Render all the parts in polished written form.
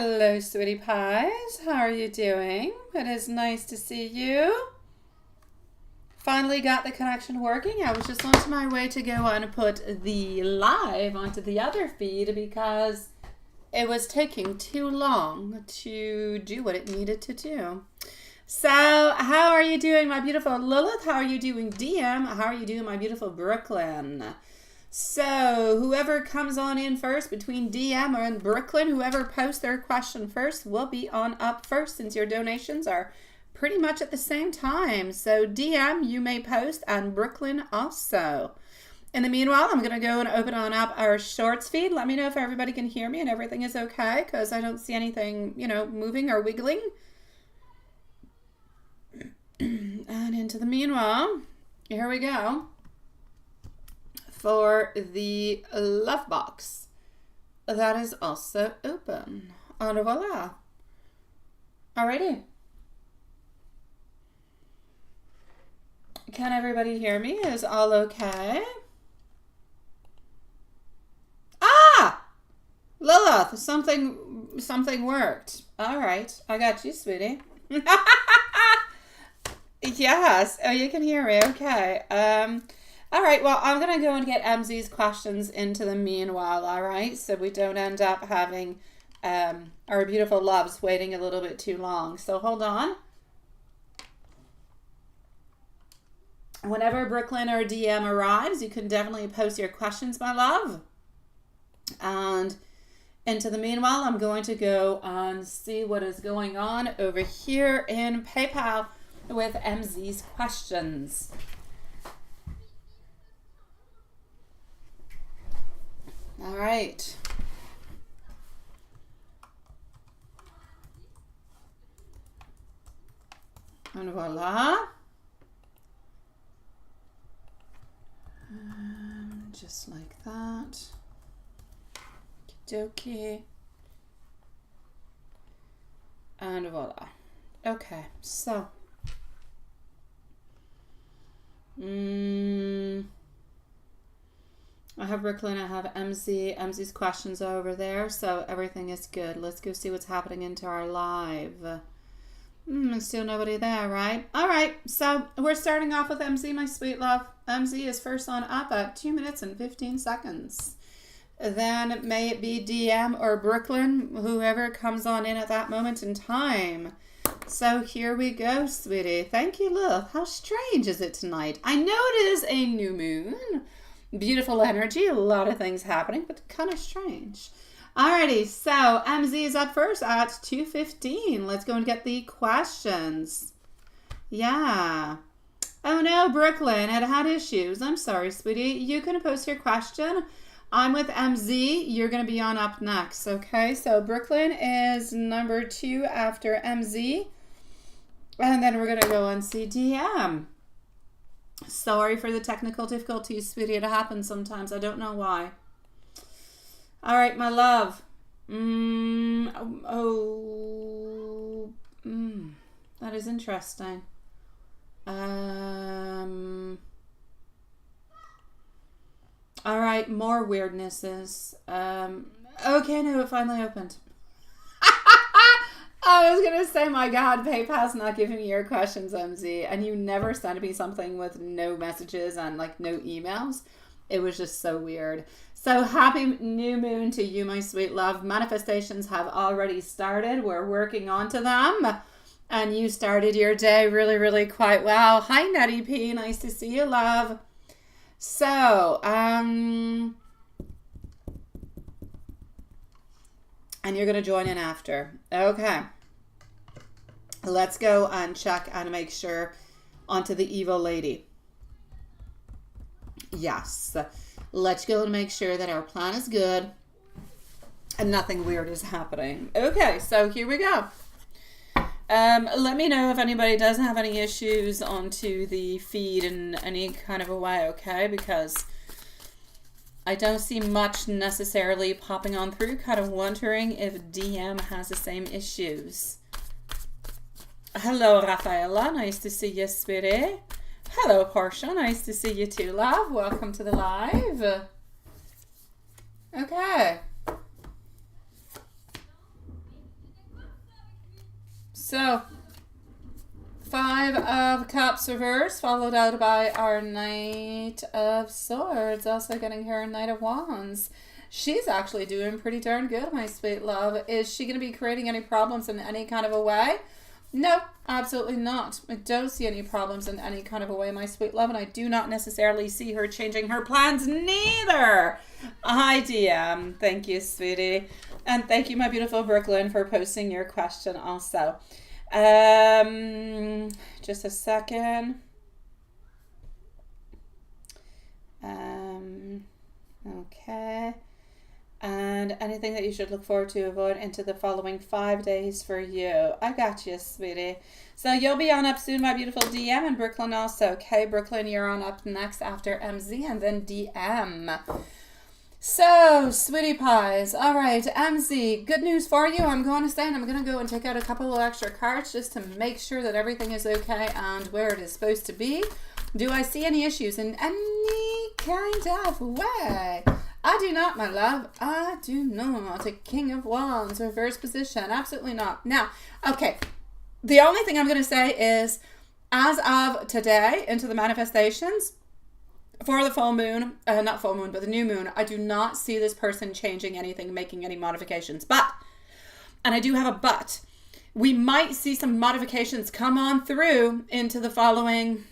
Hello, sweetie pies. How are you doing? It is nice to see you. Finally got the connection working. I was just on my way to go and put the live onto the other feed because it was taking too long to do what it needed to do. So, how are you doing, my beautiful Lilith? How are you doing, DM? How are you doing, my beautiful Brooklyn? So, whoever comes on in first between DM and Brooklyn, whoever posts their question first will be on up first since your donations are pretty much at the same time. So, DM, you may post, and Brooklyn also. In the meanwhile, I'm going to go and open on up our shorts feed. Let me know if everybody can hear me and everything is okay, because I don't see anything, moving or wiggling. And into the meanwhile, here we go for the love box that is also open. And voila. Alrighty. Can everybody hear me? Is all okay? Ah! Lilith, something worked. All right. I got you, sweetie. Yes. Oh, you can hear me. Okay. All right. Well, I'm going to go and get MZ's questions into the meanwhile. All right. So we don't end up having our beautiful loves waiting a little bit too long. So hold on. Whenever Brooklyn or DM arrives, you can definitely post your questions, my love. And into the meanwhile, I'm going to go and see what is going on over here in PayPal with MZ's questions. All right. And voila. Just like that. Okie. And voila. Okay, so. I have Brooklyn, I have MZ. MZ's questions are over there, so everything is good. Let's go see what's happening into our live. Still nobody there, right? All right, so we're starting off with MZ, my sweet love. MZ is first on up at 2 minutes and 15 seconds. Then may it be DM or Brooklyn, whoever comes on in at that moment in time. So here we go, sweetie. Thank you, love. How strange is it tonight? I know it is a new moon. Beautiful energy, a lot of things happening, but kind of strange. Alrighty, so MZ is up first at 2:15. Let's go and get the questions. Yeah. Oh no, Brooklyn, it had issues. I'm sorry, sweetie. You can post your question. I'm with MZ. You're going to be on up next, okay? So Brooklyn is number 2 after MZ. And then we're going to go and see DM. Sorry for the technical difficulties, sweetie. It happens sometimes. I don't know why. All right, my love. That is interesting. All right, more weirdnesses. Okay, no, it finally opened. I was going to say, my God, PayPal's not giving me your questions, MZ. And you never sent me something with no messages and, like, no emails. It was just so weird. So, happy new moon to you, my sweet love. Manifestations have already started. We're working on to them. And you started your day really, really quite well. Hi, Nettie P. Nice to see you, love. So, and you're going to join in after. Okay. Let's go and check and make sure onto the evil lady. Yes. Let's go and make sure that our plan is good and nothing weird is happening. Okay, so here we go. Let me know if anybody does have any issues onto the feed in any kind of a way, okay? Because I don't see much necessarily popping on through. Kind of wondering if DM has the same issues. Hello, Rafaela. Nice to see you, sweetie. Hello, Portia. Nice to see you too, love. Welcome to the live. Okay. So 5 of Cups reverse, followed out by our Knight of Swords, also getting her Knight of Wands. She's actually doing pretty darn good, my sweet love. Is she going to be creating any problems in any kind of a way? No, absolutely not. I don't see any problems in any kind of a way, my sweet love, and I do not necessarily see her changing her plans neither. Hi, DM. Thank you, sweetie. And thank you, my beautiful Brooklyn, for posting your question also. Just a second. Okay. And anything that you should look forward to avoid into the following 5 days for you. I got you, sweetie. So you'll be on up soon, my beautiful DM, and Brooklyn also. Okay, Brooklyn, you're on up next after MZ and then DM. So, sweetie pies. All right, MZ, good news for you. I'm going to say, and I'm going to go and take out a couple of extra cards just to make sure that everything is okay and where it is supposed to be. Do I see any issues in any kind of way? I do not, my love. I do not. A King of Wands, reverse position. Absolutely not. Now, okay. The only thing I'm going to say is, as of today, into the manifestations, for the full moon, not full moon, but the new moon, I do not see this person changing anything, making any modifications. But, and I do have a but, we might see some modifications come on through into the following,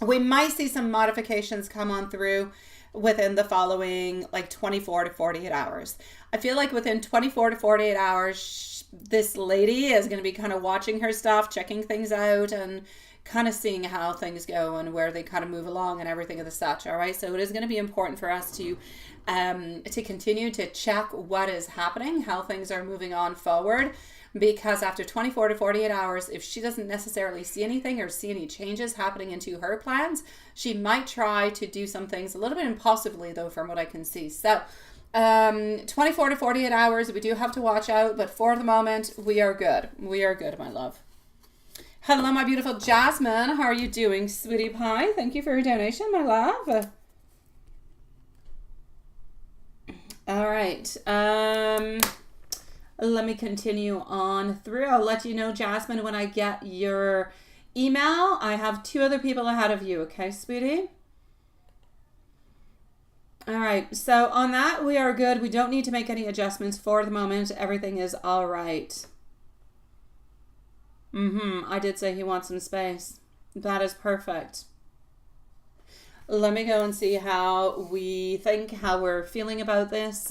we might see some modifications come on through within the following like 24 to 48 hours. I feel like within 24 to 48 hours, this lady is going to be kind of watching her stuff, checking things out, and kind of seeing how things go and where they kind of move along and everything of the such. All right. So it is going to be important for us to continue to check what is happening, how things are moving on forward, because after 24 to 48 hours, if she doesn't necessarily see anything or see any changes happening into her plans, she might try to do some things a little bit impulsively, though, from what I can see. So 24 to 48 hours, we do have to watch out, but for the moment, we are good. We are good, my love. Hello, my beautiful Jasmine. How are you doing, sweetie pie? Thank you for your donation, my love. All right. Let me continue on through. I'll let you know, Jasmine, when I get your email. I have 2 other people ahead of you. Okay, sweetie? All right. So on that, we are good. We don't need to make any adjustments for the moment. Everything is all right. I did say he wants some space. That is perfect. Let me go and see how we think, how we're feeling about this.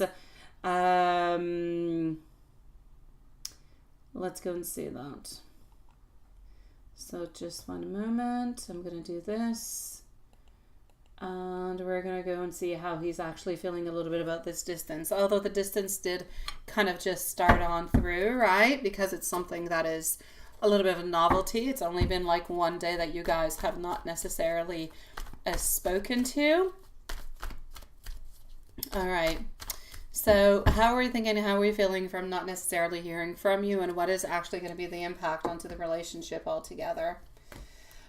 Let's go and see that. So just one moment. I'm going to do this. And we're going to go and see how he's actually feeling a little bit about this distance. Although the distance did kind of just start on through, right? Because it's something that is a little bit of a novelty. It's only been like 1 day that you guys have not necessarily spoken to. All right. So how are we thinking? How are we feeling from not necessarily hearing from you, and what is actually going to be the impact onto the relationship altogether?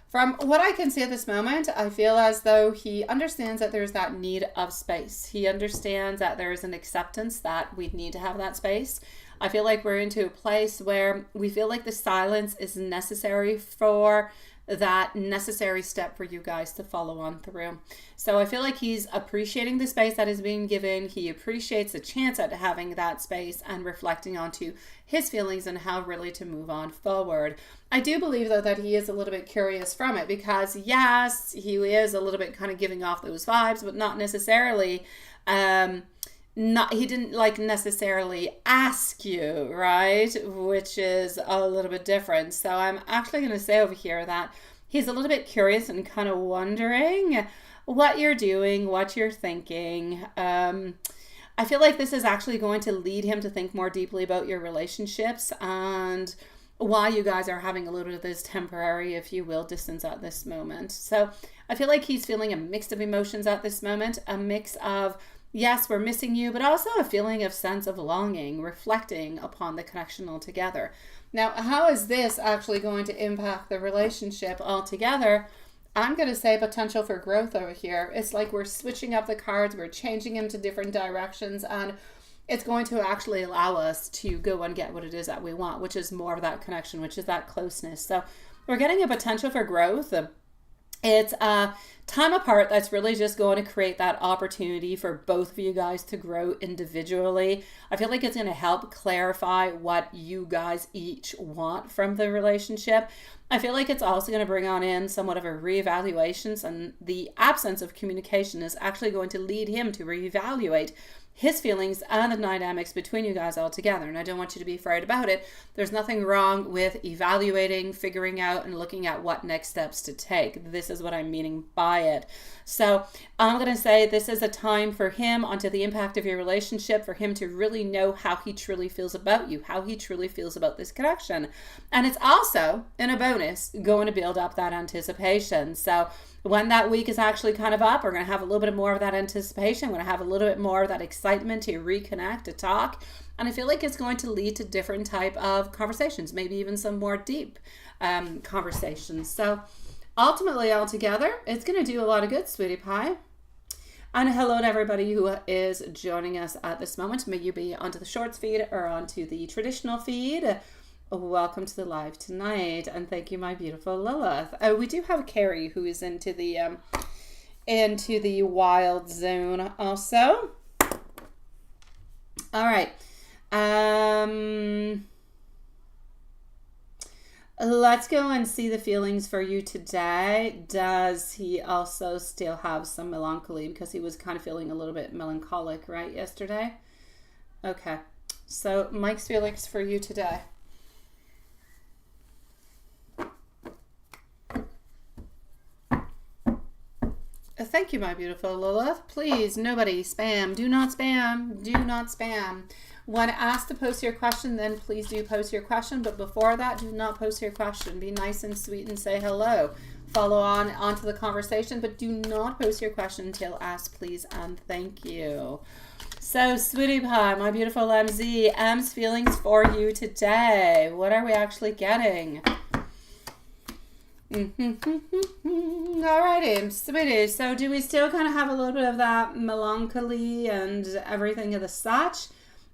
From what I can see at this moment, I feel as though he understands that there's that need of space. He understands that there is an acceptance that we need to have that space. I feel like we're into a place where we feel like the silence is necessary for that necessary step for you guys to follow on through. So I feel like he's appreciating the space that is being given. He appreciates the chance at having that space and reflecting onto his feelings and how really to move on forward. I do believe, though, that he is a little bit curious from it, because yes, he is a little bit kind of giving off those vibes, but not necessarily he didn't like necessarily ask you, right? Which is a little bit different. So I'm actually going to say over here that he's a little bit curious and kind of wondering what you're doing, what you're thinking. I feel like this is actually going to lead him to think more deeply about your relationships and why you guys are having a little bit of this temporary, if you will, distance at this moment. So I feel like he's feeling a mix of emotions at this moment, a mix of, yes, we're missing you, but also a feeling of sense of longing, reflecting upon the connection altogether. Now, how is this actually going to impact the relationship altogether? I'm going to say potential for growth over here. It's like we're switching up the cards, we're changing them to different directions, and it's going to actually allow us to go and get what it is that we want, which is more of that connection, which is that closeness. So we're getting a potential for growth. It's a time apart that's really just going to create that opportunity for both of you guys to grow individually. I feel like it's going to help clarify what you guys each want from the relationship. I feel like it's also going to bring on in somewhat of a reevaluation, and the absence of communication is actually going to lead him to reevaluate his feelings and the dynamics between you guys all together. And I don't want you to be afraid about it. There's nothing wrong with evaluating, figuring out, and looking at what next steps to take. This is what I'm meaning by it. So I'm going to say this is a time for him, onto the impact of your relationship, for him to really know how he truly feels about you, how he truly feels about this connection. And it's also, in a bonus, going to build up that anticipation. So when that week is actually kind of up, we're going to have a little bit more of that anticipation. We're going to have a little bit more of that excitement to reconnect, to talk. And I feel like it's going to lead to different type of conversations, maybe even some more deep conversations. So ultimately, altogether, it's going to do a lot of good, sweetie pie. And hello to everybody who is joining us at this moment. May you be onto the shorts feed or onto the traditional feed. Welcome to the live tonight, and thank you, my beautiful Lilith. We do have Carrie who is into the wild zone also. All right. Let's go and see the feelings for you today. Does he also still have some melancholy, because he was kind of feeling a little bit melancholic, right, yesterday? Okay. So Mike's feelings for you today. Thank you, my beautiful Lilith. Please, nobody spam. Do not spam. Do not spam. When asked to post your question, then please do post your question. But before that, do not post your question. Be nice and sweet and say hello. Follow onto the conversation, but do not post your question until asked, please, and thank you. So, sweetie pie, my beautiful MZ, M's feelings for you today. What are we actually getting? Alrighty, sweetie. So do we still kind of have a little bit of that melancholy and everything of the such?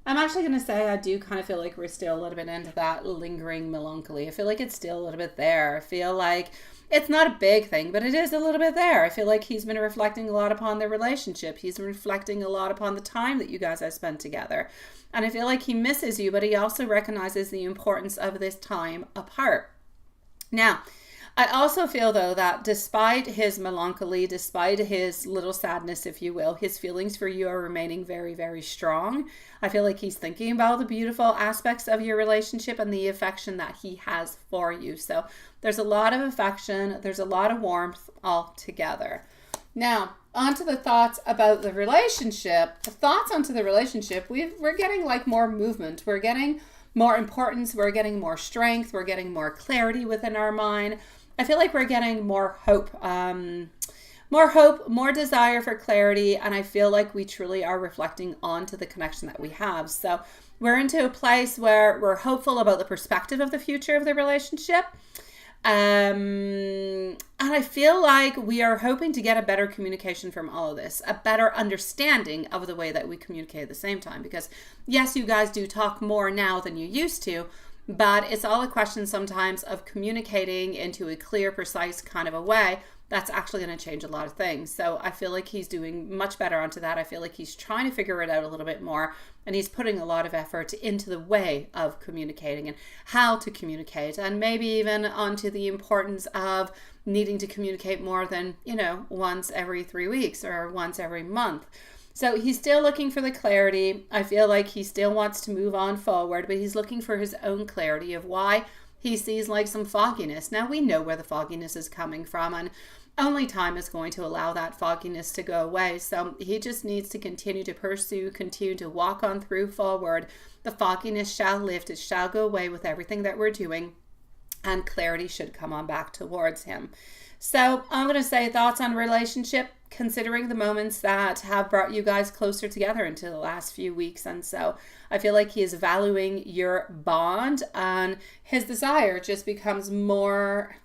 I'm actually going to say I do kind of feel like we're still a little bit into that lingering melancholy. I feel like it's still a little bit there. I feel like it's not a big thing, but it is a little bit there. I feel like he's been reflecting a lot upon the relationship. He's been reflecting a lot upon the time that you guys have spent together. And I feel like he misses you, but he also recognizes the importance of this time apart. Now, I also feel, though, that despite his melancholy, despite his little sadness, if you will, his feelings for you are remaining very, very strong. I feel like he's thinking about the beautiful aspects of your relationship and the affection that he has for you. So there's a lot of affection. There's a lot of warmth all together. Now, onto the thoughts about the relationship. The thoughts onto the relationship, we're getting like more movement. We're getting more importance. We're getting more strength. We're getting more clarity within our mind. I feel like we're getting more hope, more desire for clarity, and I feel like we truly are reflecting onto the connection that we have. So we're into a place where we're hopeful about the perspective of the future of the relationship. And I feel like we are hoping to get a better communication from all of this, a better understanding of the way that we communicate at the same time. Because yes, you guys do talk more now than you used to, but it's all a question sometimes of communicating into a clear, precise kind of a way that's actually going to change a lot of things. So I feel like he's doing much better onto that. I feel like he's trying to figure it out a little bit more, and he's putting a lot of effort into the way of communicating and how to communicate, and maybe even onto the importance of needing to communicate more than, once every 3 weeks or once every month. So he's still looking for the clarity. I feel like he still wants to move on forward, but he's looking for his own clarity of why he sees like some fogginess. Now we know where the fogginess is coming from, and only time is going to allow that fogginess to go away. So he just needs to continue to pursue, continue to walk on through forward. The fogginess shall lift. It shall go away with everything that we're doing, and clarity should come on back towards him. So I'm going to say thoughts on relationship, considering the moments that have brought you guys closer together into the last few weeks. And so I feel like he is valuing your bond, and his desire just becomes more,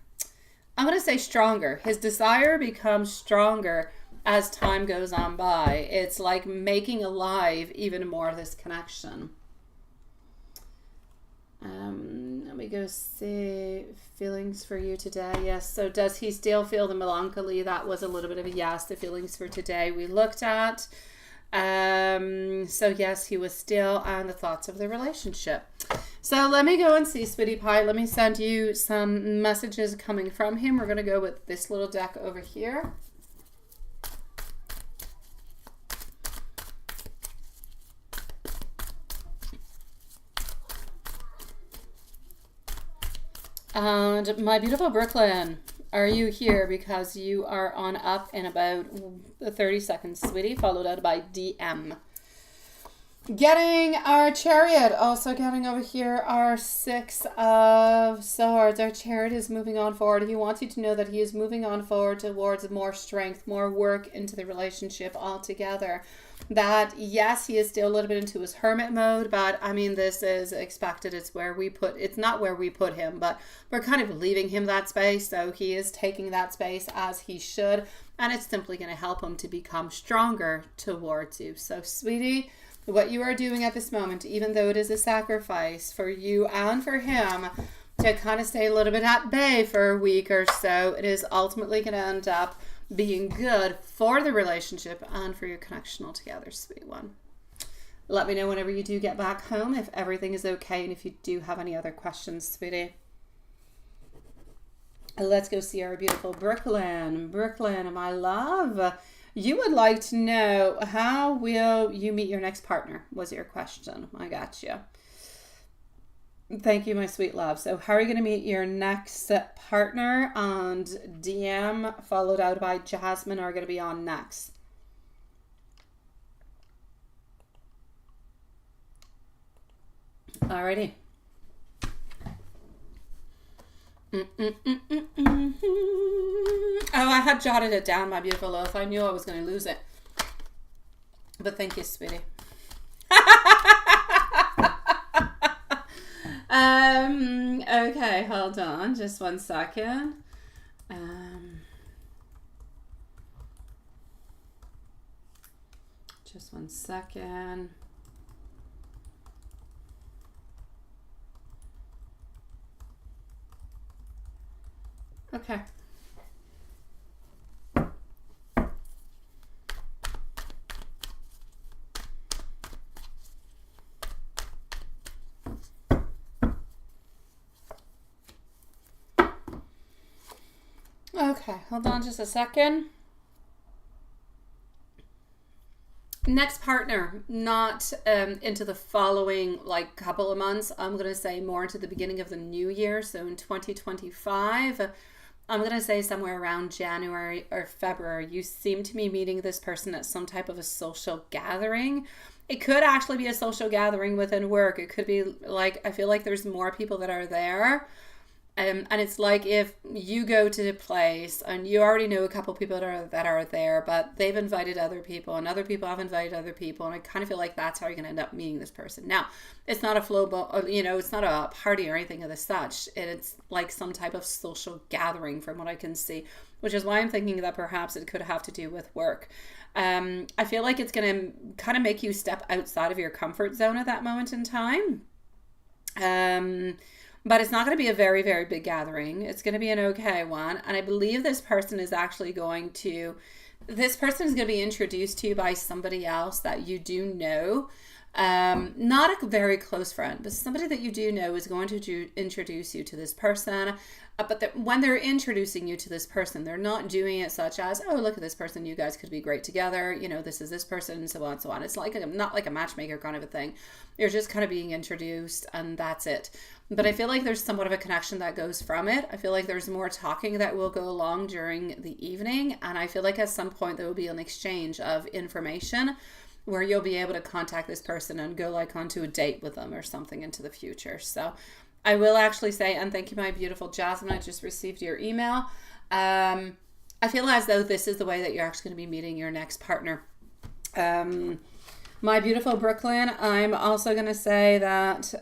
I'm going to say stronger. His desire becomes stronger as time goes on by. It's like making alive even more this connection. Let me go see feelings for you today. Yes. So does he still feel the melancholy? That was a little bit of a yes. The feelings for today we looked at. So yes, he was still on the thoughts of the relationship. So let me go and see, sweetie pie. Let me send you some messages coming from him. We're going to go with this little deck over here. And my beautiful Brooklyn, are you here? Because you are on up in about 30 seconds, sweetie, followed out by DM. Getting our Chariot, also getting over here our Six of Swords. Our Chariot is moving on forward. He wants you to know that he is moving on forward towards more strength, more work into the relationship altogether. That, yes, he is still a little bit into his hermit mode, but I mean, this is expected. It's not where we put him, but we're kind of leaving him that space. So he is taking that space as he should, and it's simply going to help him to become stronger towards you. So, sweetie, what you are doing at this moment, even though it is a sacrifice for you and for him to kind of stay a little bit at bay for a week or so, it is ultimately going to end up being good for the relationship and for your connection altogether, sweet one. Let me know whenever you do get back home if everything is okay and if you do have any other questions, sweetie. Let's go see our beautiful Brooklyn. Brooklyn, my love. You would like to know, how will you meet your next partner, was your question. I got you. Thank you, my sweet love. So how are you going to meet your next partner? And DM followed out by Jasmine are going to be on next. Alrighty. Oh, I had jotted it down, my beautiful love. I knew I was going to lose it. But thank you, sweetie. Okay, hold on. Just one second. Just one second. Okay. Okay, hold on just a second. Next partner, not into the following like couple of months. I'm going to say more into the beginning of the new year. So in 2025, I'm going to say somewhere around January or February. You seem to be meeting this person at some type of a social gathering. It could actually be a social gathering within work. It could be like, I feel like there's more people that are there. And it's like if you go to a place and you already know a couple people that are there, but they've invited other people and other people have invited other people. And I kind of feel like that's how you're going to end up meeting this person. Now, it's not a it's not a party or anything of the such. It's like some type of social gathering from what I can see, which is why I'm thinking that perhaps it could have to do with work. I feel like it's going to kind of make you step outside of your comfort zone at that moment in time. But it's not going to be a very, very big gathering. It's going to be an okay one. And I believe this person is going to be introduced to you by somebody else that you do know. Not a very close friend, but somebody that you do know is going to introduce you to this person. But when they're introducing you to this person, they're not doing it such as, oh, look at this person, you guys could be great together. You know, this is this person, and so on and so on. It's like not like a matchmaker kind of a thing. You're just kind of being introduced, and that's it. But I feel like there's somewhat of a connection that goes from it. I feel like there's more talking that will go along during the evening. And I feel like at some point there will be an exchange of information where you'll be able to contact this person and go like onto a date with them or something into the future. So I will actually say, and thank you, my beautiful Jasmine, I just received your email. I feel as though this is the way that you're actually going to be meeting your next partner. My beautiful Brooklyn, I'm also going to say that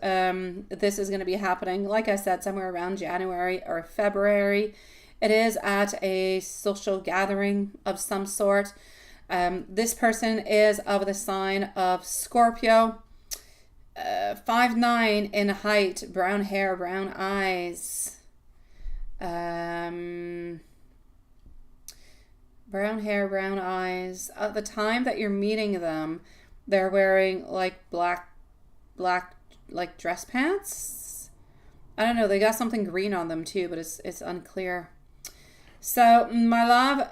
this is going to be happening, like I said, somewhere around January or February. It is at a social gathering of some sort. This person is of the sign of Scorpio. 5'9" in height, brown hair, brown eyes. Brown hair, brown eyes. At the time that you're meeting them, they're wearing like black like dress pants. I don't know, they got something green on them too, but it's unclear. So my love,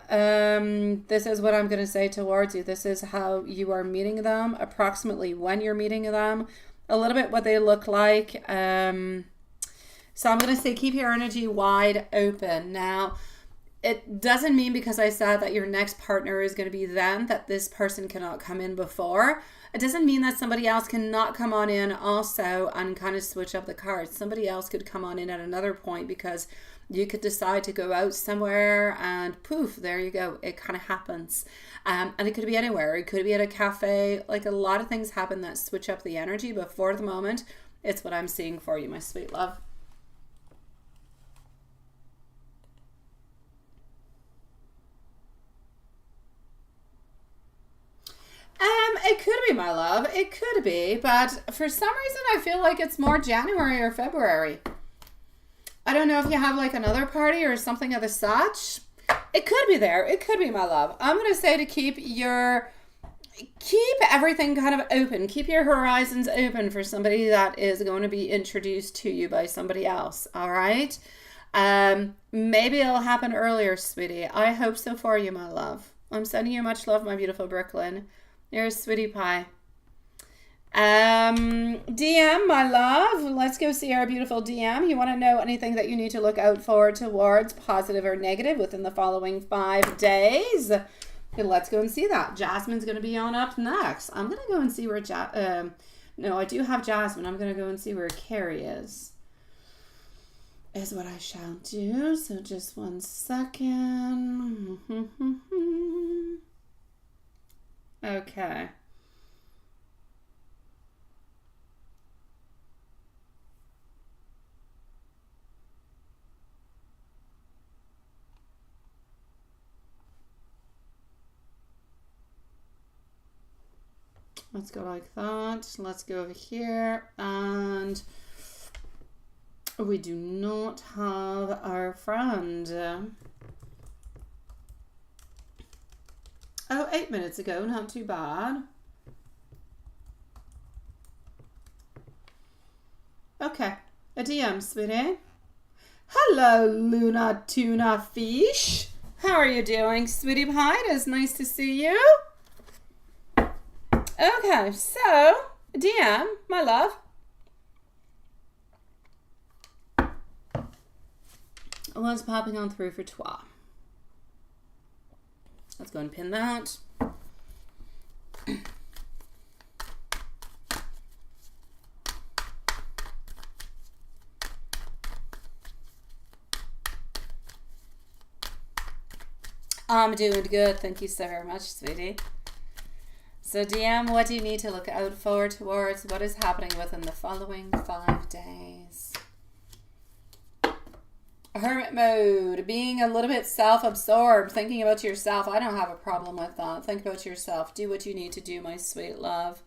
this is what I'm going to say towards you. This is how you are meeting them, approximately when you're meeting them, a little bit what they look like. So I'm going to say keep your energy wide open. Now, it doesn't mean because I said that your next partner is going to be them that this person cannot come in before. It doesn't mean that somebody else cannot come on in also and kind of switch up the cards. Somebody else could come on in at another point because you could decide to go out somewhere and poof, there you go. It kind of happens. And it could be anywhere. It could be at a cafe. Like a lot of things happen that switch up the energy. But for the moment, it's what I'm seeing for you, my sweet love. It could be, my love. It could be. But for some reason, I feel like it's more January or February. I don't know if you have like another party or something of the such. It could be there. It could be, my love. I'm going to say to keep everything kind of open. Keep your horizons open for somebody that is going to be introduced to you by somebody else. All right. Maybe it'll happen earlier, sweetie. I hope so for you, my love. I'm sending you much love, my beautiful Brooklyn. You're a sweetie pie. DM, my love. Let's go see our beautiful DM. You want to know anything that you need to look out for towards, positive or negative, within the following 5 days? Okay, let's go and see that. Jasmine's going to be on up next. I'm going to go and see where no, I do have Jasmine. I'm going to go and see where Carrie is what I shall do. So just 1 second. Okay. Let's go like that. Let's go over here. And we do not have our friend. Oh, 8 minutes ago. Not too bad. Okay. A DM, sweetie. Hello, Luna Tuna Fish. How are you doing, sweetie pie? It's nice to see you. Okay, so, DM, my love. What's popping on through for toi? Let's go and pin that. I'm doing good. Thank you so very much, sweetie. So DM, what do you need to look out for towards? What is happening within the following 5 days? Hermit mode, being a little bit self-absorbed, thinking about yourself. I don't have a problem with that. Think about yourself. Do what you need to do, my sweet love.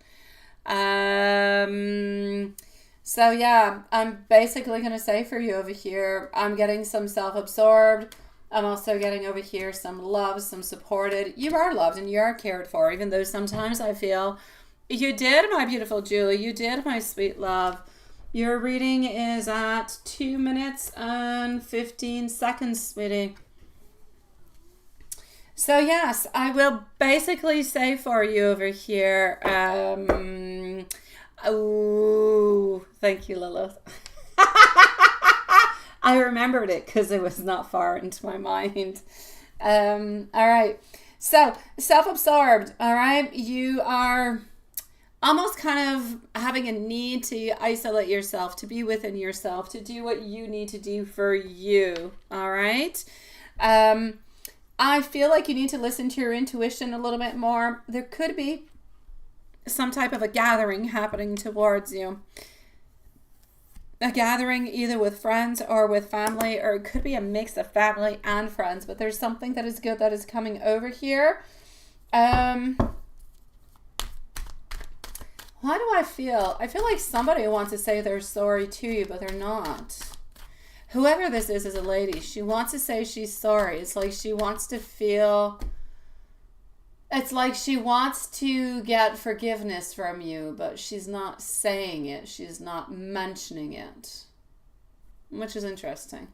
So yeah, I'm basically going to say for you over here, I'm getting some self-absorbed. I'm also getting over here some love, some supported. You are loved and you are cared for, even though sometimes I feel you did, my beautiful Julie. You did, my sweet love. Your reading is at 2 minutes and 15 seconds, sweetie. So yes, I will basically say for you over here, oh, thank you, Lilith. I remembered it because it was not far into my mind. All right. So, self-absorbed, all right? You are almost kind of having a need to isolate yourself, to be within yourself, to do what you need to do for you, all right? I feel like you need to listen to your intuition a little bit more. There could be some type of a gathering happening towards you. a gathering either with friends or with family, or it could be a mix of family and friends, but there's something that is good that is coming over here. Why do I feel like somebody wants to say they're sorry to you, but they're not. Whoever this is a lady. She wants to say she's sorry. It's like she wants to feel, it's like she wants to get forgiveness from you, but she's not saying it. She's not mentioning it, which is interesting.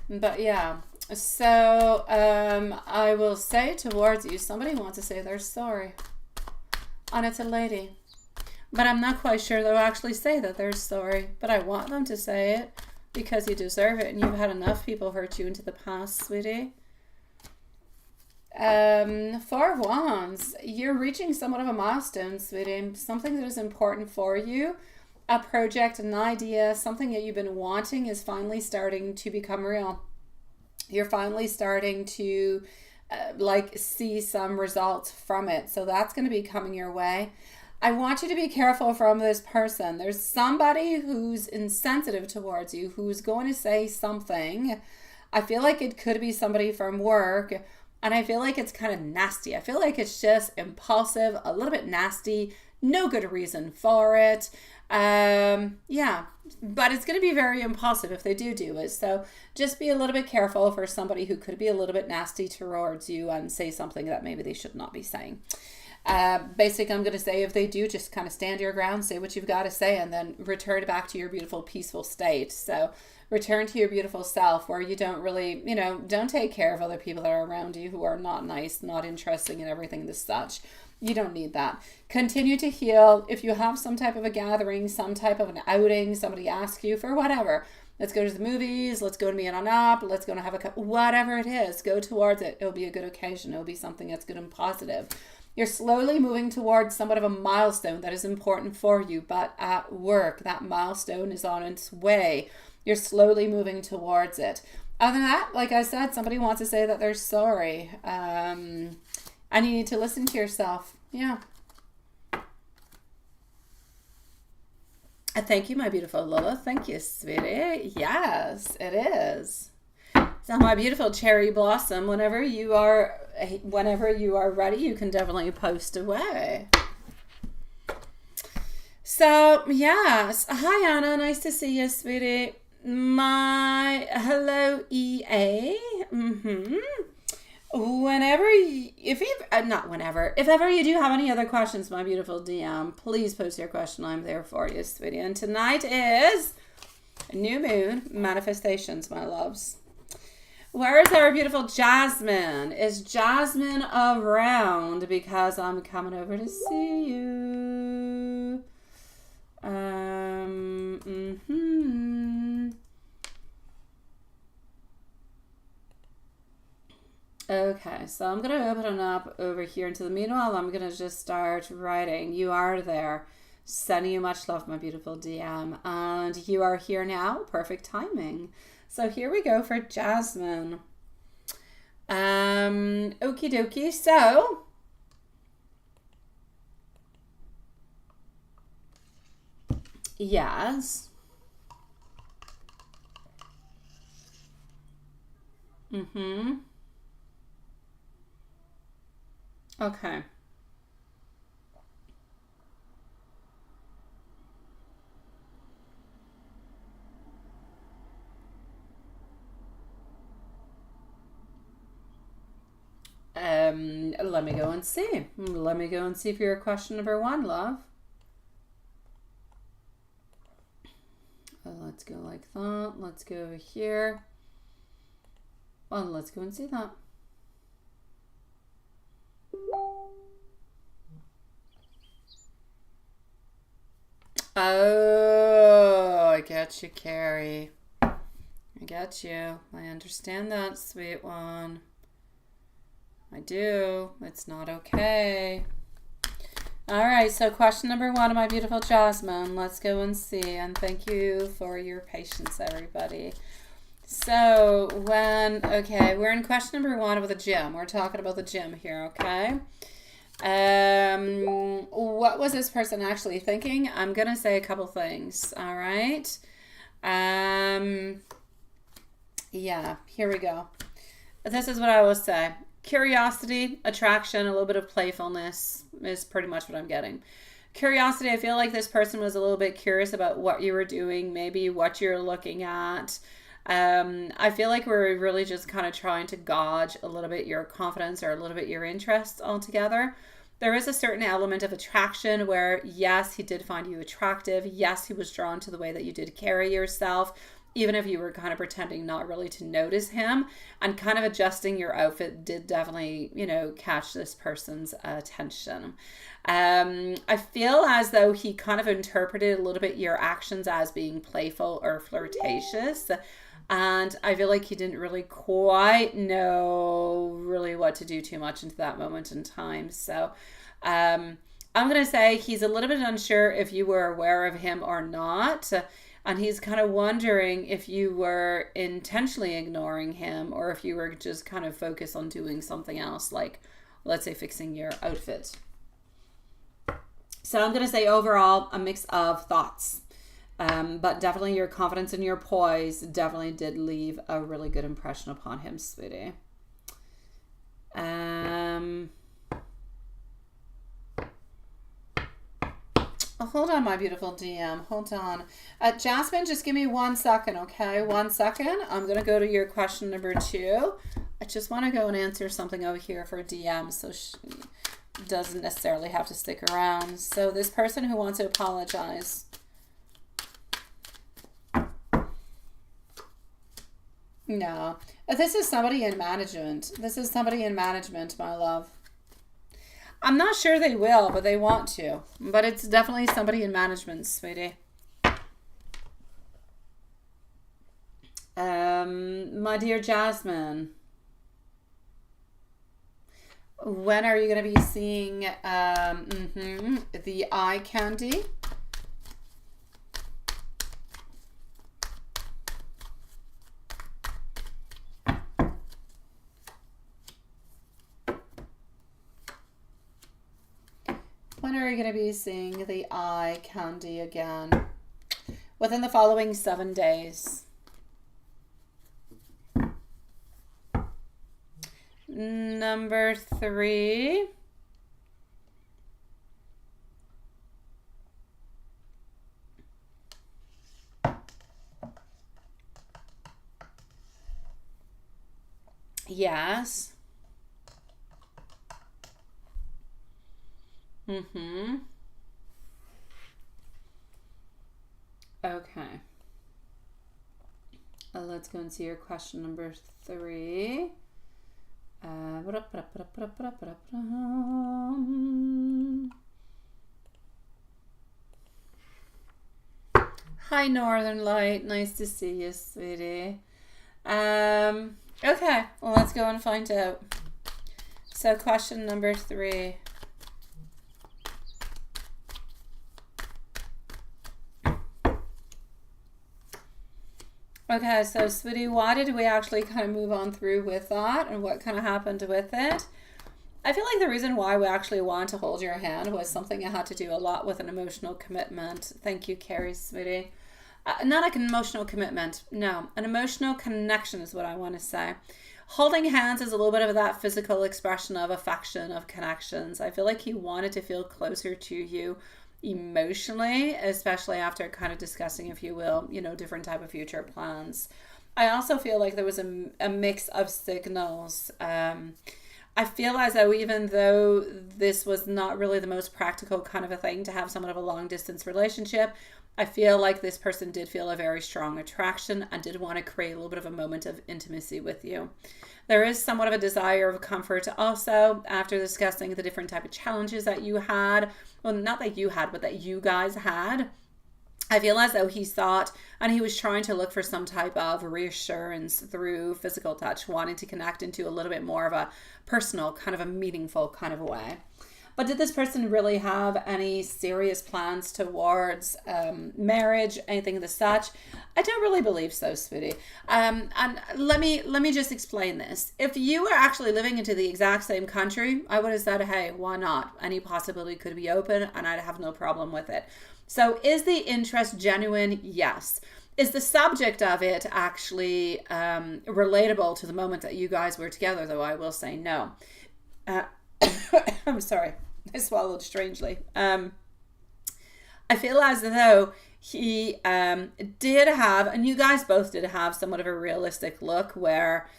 But yeah, so I will say towards you, somebody wants to say they're sorry. And it's a lady. But I'm not quite sure they'll actually say that they're sorry. But I want them to say it because you deserve it. And you've had enough people hurt you into the past, sweetie. Four of Wands. You're reaching somewhat of a milestone, sweetie. Something that is important for you. A project, an idea, something that you've been wanting is finally starting to become real. You're finally starting to see some results from it. So that's going to be coming your way. I want you to be careful from this person. There's somebody who's insensitive towards you, who's going to say something. I feel like it could be somebody from work, and I feel like it's kind of nasty. I feel like it's just impulsive, a little bit nasty, no good reason for it. Yeah, but it's going to be very impulsive if they do it. So just be a little bit careful for somebody who could be a little bit nasty towards you and say something that maybe they should not be saying. Basically, I'm going to say if they do, just kind of stand your ground, say what you've got to say, and then return back to your beautiful, peaceful state. So return to your beautiful self where you don't really, don't take care of other people that are around you who are not nice, not interesting in everything as such. You don't need that. Continue to heal. If you have some type of a gathering, some type of an outing, somebody asks you for whatever, let's go to the movies, let's go to meet on up, let's go and have a cup, whatever it is, go towards it. It'll be a good occasion. It'll be something that's good and positive. You're slowly moving towards somewhat of a milestone that is important for you, but at work, that milestone is on its way. You're slowly moving towards it. Other than that, like I said, somebody wants to say that they're sorry. And you need to listen to yourself. Yeah. Thank you, my beautiful Lola. Thank you, sweetie. Yes, it is. So my beautiful cherry blossom, whenever you are ready, you can definitely post away. So, yes. Hi, Anna. Nice to see you, sweetie. Hello, EA. If ever you do have any other questions, my beautiful DM, please post your question. I'm there for you, sweetie. And tonight is new moon manifestations, my loves. Where is our beautiful Jasmine? Is Jasmine around? Because I'm coming over to see you. Okay, so I'm going to open it up over here. Into the meanwhile, I'm going to just start writing. You are there. Sending you much love, my beautiful DM. And you are here now. Perfect timing. So here we go for Jasmine. Okie dokie. So yes. Okay. Let me go and see. Let me go and see for your question number one, love. Let's go like that. Let's go over here. Well, let's go and see that. Oh, I get you, Carrie. I get you. I understand that, sweet one. I do. It's not okay. All right, so question number one of my beautiful Jasmine. Let's go and see. And thank you for your patience, everybody. So we're in question number one with the gym. We're talking about the gym here, okay? What was this person actually thinking? I'm going to say a couple things, all right? Yeah, here we go. This is what I will say. Curiosity, attraction, a little bit of playfulness is pretty much what I'm getting. Curiosity, I feel like this person was a little bit curious about what you were doing, maybe what you're looking at. I feel like we're really just kind of trying to gauge a little bit your confidence or a little bit your interest altogether. There is a certain element of attraction where, yes, he did find you attractive. Yes, he was drawn to the way that you did carry yourself, even if you were kind of pretending not really to notice him, and kind of adjusting your outfit did definitely, catch this person's attention. I feel as though he kind of interpreted a little bit your actions as being playful or flirtatious. And I feel like he didn't really quite know really what to do too much into that moment in time. So I'm going to say he's a little bit unsure if you were aware of him or not. And he's kind of wondering if you were intentionally ignoring him or if you were just kind of focused on doing something else, like, let's say, fixing your outfit. So I'm going to say overall a mix of thoughts. But definitely your confidence and your poise definitely did leave a really good impression upon him, sweetie. Hold on, my beautiful DM. Hold on. Jasmine, just give me 1 second, okay? 1 second. I'm going to go to your question number 2. I just want to go and answer something over here for DM so she doesn't necessarily have to stick around. So this person who wants to apologize. No. This is somebody in management. This is somebody in management, my love. I'm not sure they will, but they want to. But it's definitely somebody in management, sweetie. My dear Jasmine, when are you going to be seeing the eye candy? When are you going to be seeing the eye candy again? Within the following 7 days. Number 3. Yes. Okay. Let's go and see your question number 3. Hi, Northern Light. Nice to see you, sweetie. Okay, well, let's go and find out. So question number 3. Okay, so sweetie, why did we actually kind of move on through with that and what kind of happened with it? I feel like the reason why we actually wanted to hold your hand was something that had to do a lot with an emotional commitment. Thank you, Carrie, sweetie. Not like an emotional commitment. No, an emotional connection is what I want to say. Holding hands is a little bit of that physical expression of affection, of connections. I feel like he wanted to feel closer to you emotionally, especially after kind of discussing, if you will, different type of future plans. I also feel like there was a mix of signals. I feel as though even though this was not really the most practical kind of a thing to have somewhat of a long distance relationship, I feel like this person did feel a very strong attraction and did want to create a little bit of a moment of intimacy with you. There is somewhat of a desire of comfort also after discussing the different type of challenges that you had. Well, not that you had, but that you guys had. I feel as though he thought, and he was trying to look for some type of reassurance through physical touch, wanting to connect into a little bit more of a personal, kind of a meaningful kind of a way. But did this person really have any serious plans towards marriage, anything of the such? I don't really believe so, sweetie. And let me just explain this. If you were actually living into the exact same country, I would have said, hey, why not? Any possibility could be open, and I'd have no problem with it. So is the interest genuine? Yes. Is the subject of it actually relatable to the moment that you guys were together, though? I will say no. I'm sorry. I swallowed strangely. I feel as though he did have, and you guys both did have somewhat of a realistic look where,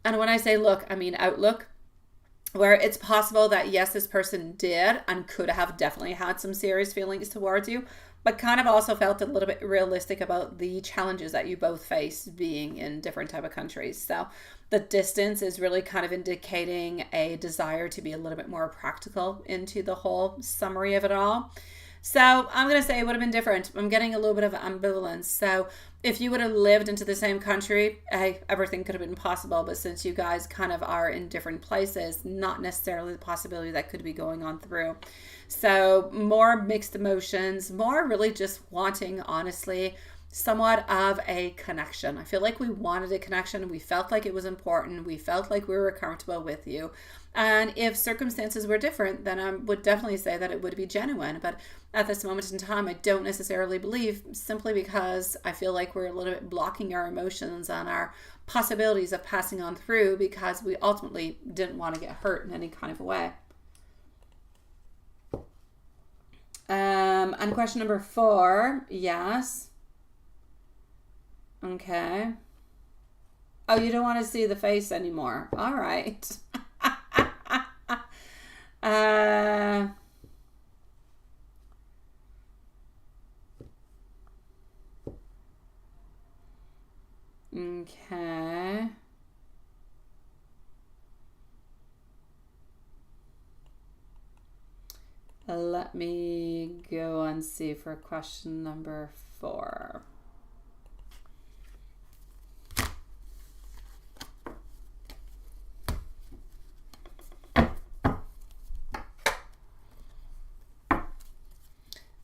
and when I say look, I mean outlook, where it's possible that yes, this person did and could have definitely had some serious feelings towards you, but kind of also felt a little bit realistic about the challenges that you both face being in different type of countries. So the distance is really kind of indicating a desire to be a little bit more practical into the whole summary of it all. So I'm going to say it would have been different. I'm getting a little bit of ambivalence. So if you would have lived into the same country, hey, everything could have been possible. But since you guys kind of are in different places, not necessarily the possibility that could be going on through. So more mixed emotions, more really just wanting, honestly, somewhat of a connection. I feel like we wanted a connection. We felt like it was important. We felt like we were comfortable with you. And if circumstances were different, then I would definitely say that it would be genuine. But at this moment in time, I don't necessarily believe, simply because I feel like we're a little bit blocking our emotions and our possibilities of passing on through because we ultimately didn't want to get hurt in any kind of a way. And question number 4, yes. Okay. Oh, you don't want to see the face anymore. All right. Okay. Let me go and see for question number 4.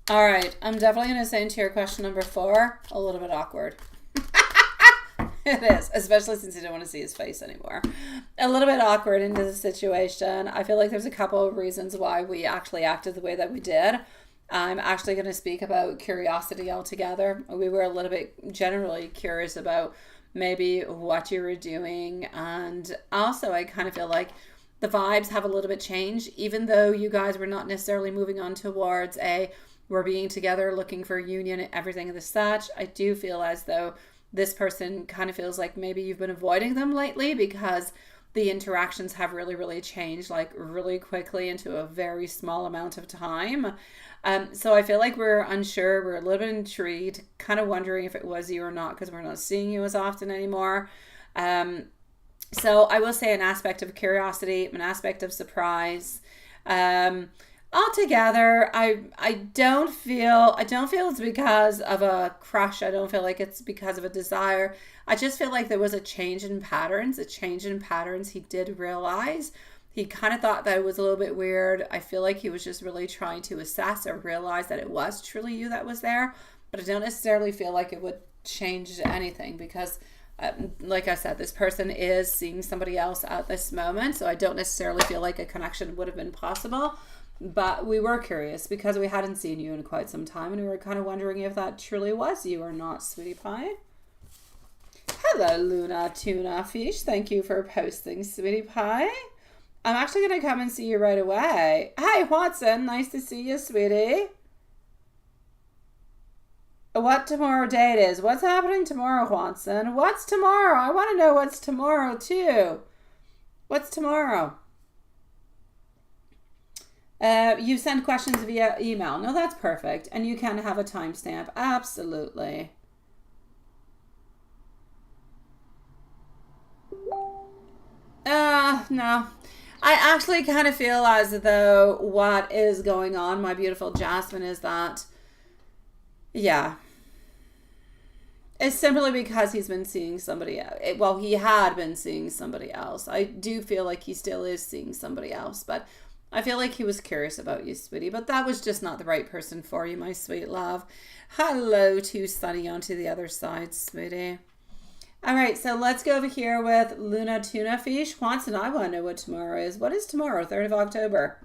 All right, I'm definitely going to say into your question number 4, a little bit awkward. It is, especially since you don't want to see his face anymore. A little bit awkward into the situation. I feel like there's a couple of reasons why we actually acted the way that we did. I'm actually going to speak about curiosity altogether. We were a little bit generally curious about maybe what you were doing. And also, I kind of feel like the vibes have a little bit changed, even though you guys were not necessarily moving on towards we're being together, looking for union and everything of the such. I do feel as though this person kind of feels like maybe you've been avoiding them lately because the interactions have really, really changed like really quickly into a very small amount of time. So I feel like we're unsure. We're a little bit intrigued, kind of wondering if it was you or not because we're not seeing you as often anymore. So I will say an aspect of curiosity, an aspect of surprise. Altogether, I don't feel it's because of a crush. I don't feel like it's because of a desire. I just feel like there was a change in patterns. He did realize. He kind of thought that it was a little bit weird. I feel like he was just really trying to assess or realize that it was truly you that was there. But I don't necessarily feel like it would change anything because like I said, this person is seeing somebody else at this moment. So I don't necessarily feel like a connection would have been possible. But we were curious because we hadn't seen you in quite some time and we were kind of wondering if that truly was you or not, sweetie pie. Hello, Luna Tuna Fish. Thank you for posting, sweetie pie. I'm actually going to come and see you right away. Hi, Watson. Nice to see you, sweetie. What tomorrow date is? What's happening tomorrow, Watson? What's tomorrow? I want to know what's tomorrow, too. What's tomorrow? You send questions via email. No, that's perfect. And you can have a timestamp. Absolutely. No. I actually kind of feel as though what is going on, my beautiful Jasmine, is that, yeah, it's simply because he's been seeing somebody else. Well, he had been seeing somebody else. I do feel like he still is seeing somebody else, but I feel like he was curious about you, sweetie, but that was just not the right person for you, my sweet love. Hello to Sunny onto the other side, sweetie. All right, so let's go over here with Luna Tuna Fish. Watson, I want to know what tomorrow is. What is tomorrow? 3rd of October.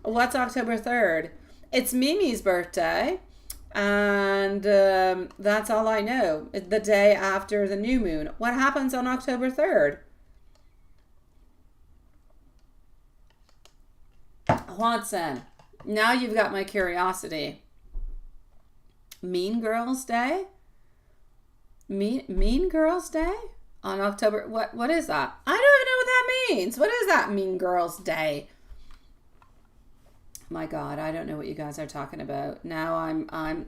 What's October 3rd? It's Mimi's birthday. And that's all I know. The day after the new moon. What happens on October 3rd? Watson, now you've got my curiosity. Mean Girls Day? Mean Girls Day? On October, what is that? I don't even know what that means. What is that, Mean Girls Day? My God, I don't know what you guys are talking about. Now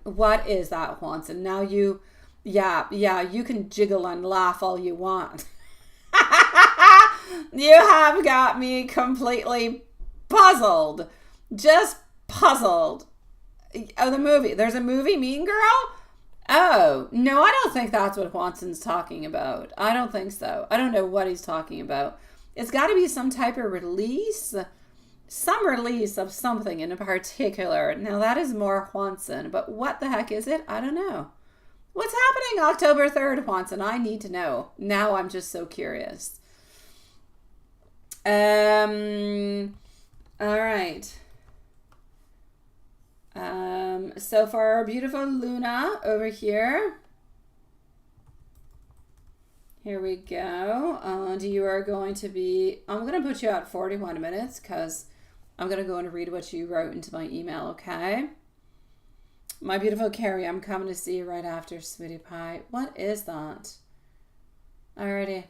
what is that, Watson? Now you can jiggle and laugh all you want. You have got me completely puzzled. Just puzzled. Oh, the movie. There's a movie, Mean Girl? Oh, no, I don't think that's what Watson's talking about. I don't think so. I don't know what he's talking about. It's got to be some type of release. Some release of something in particular. Now, that is more Watson, but what the heck is it? I don't know. What's happening October 3rd, Watson? I need to know. Now I'm just so curious. All right. So for our beautiful Luna over here. Here we go. And you are going to be, I'm going to put you at 41 minutes because I'm going to go and read what you wrote into my email, okay? My beautiful Carrie, I'm coming to see you right after, sweetie pie. What is that? Alrighty.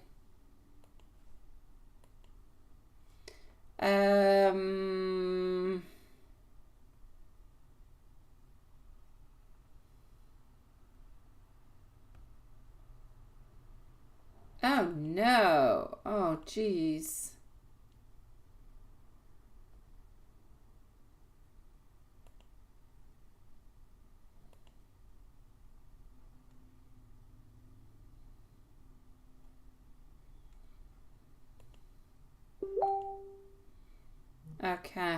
Oh no. Oh geez. Okay.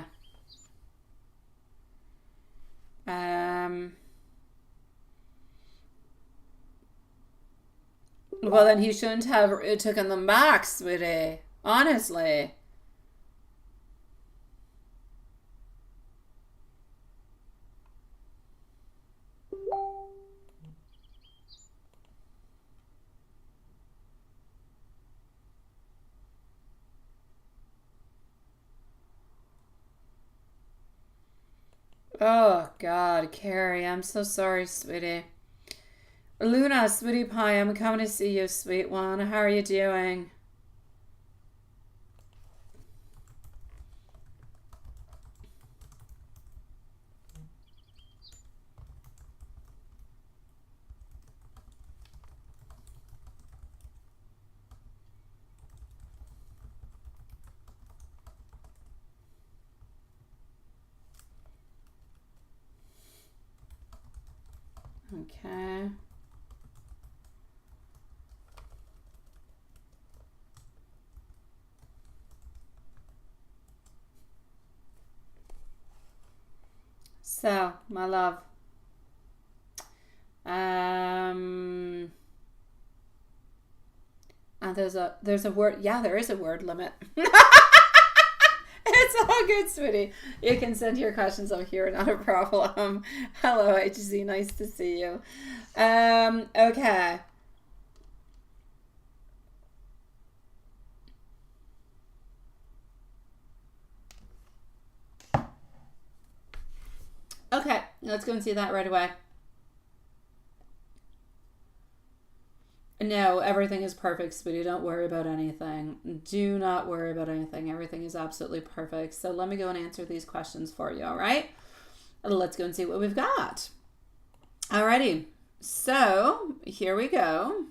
Well, then he shouldn't have taken them back, sweetie. Honestly. Oh, God, Carrie, I'm so sorry, sweetie. Luna, sweetie pie, I'm coming to see you, sweet one. How are you doing? Okay. So, my love. And there's a word, yeah, there is a word limit. It's all good, sweetie. You can send your questions over here, not a problem. Hello, HC, nice to see you. Okay. Okay, let's go and see that right away. No, everything is perfect, sweetie. Don't worry about anything. Do not worry about anything. Everything is absolutely perfect. So let me go and answer these questions for you, all right? Let's go and see what we've got. Alrighty. So here we go.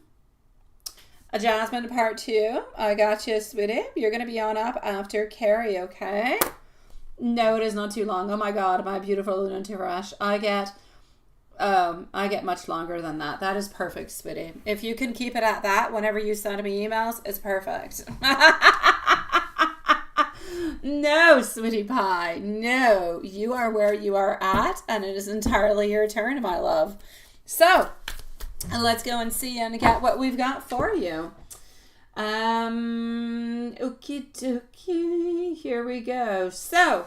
Jasmine part 2. I got you, sweetie. You're going to be on up after Carrie, okay? No, it is not too long. Oh my God, my beautiful Luna Tirash. I get much longer than that. That is perfect, sweetie. If you can keep it at that whenever you send me emails, it's perfect. No, sweetie pie. No, you are where you are at, and it is entirely your turn, my love. So, let's go and see and get what we've got for you. Okie dokie. Here we go. So,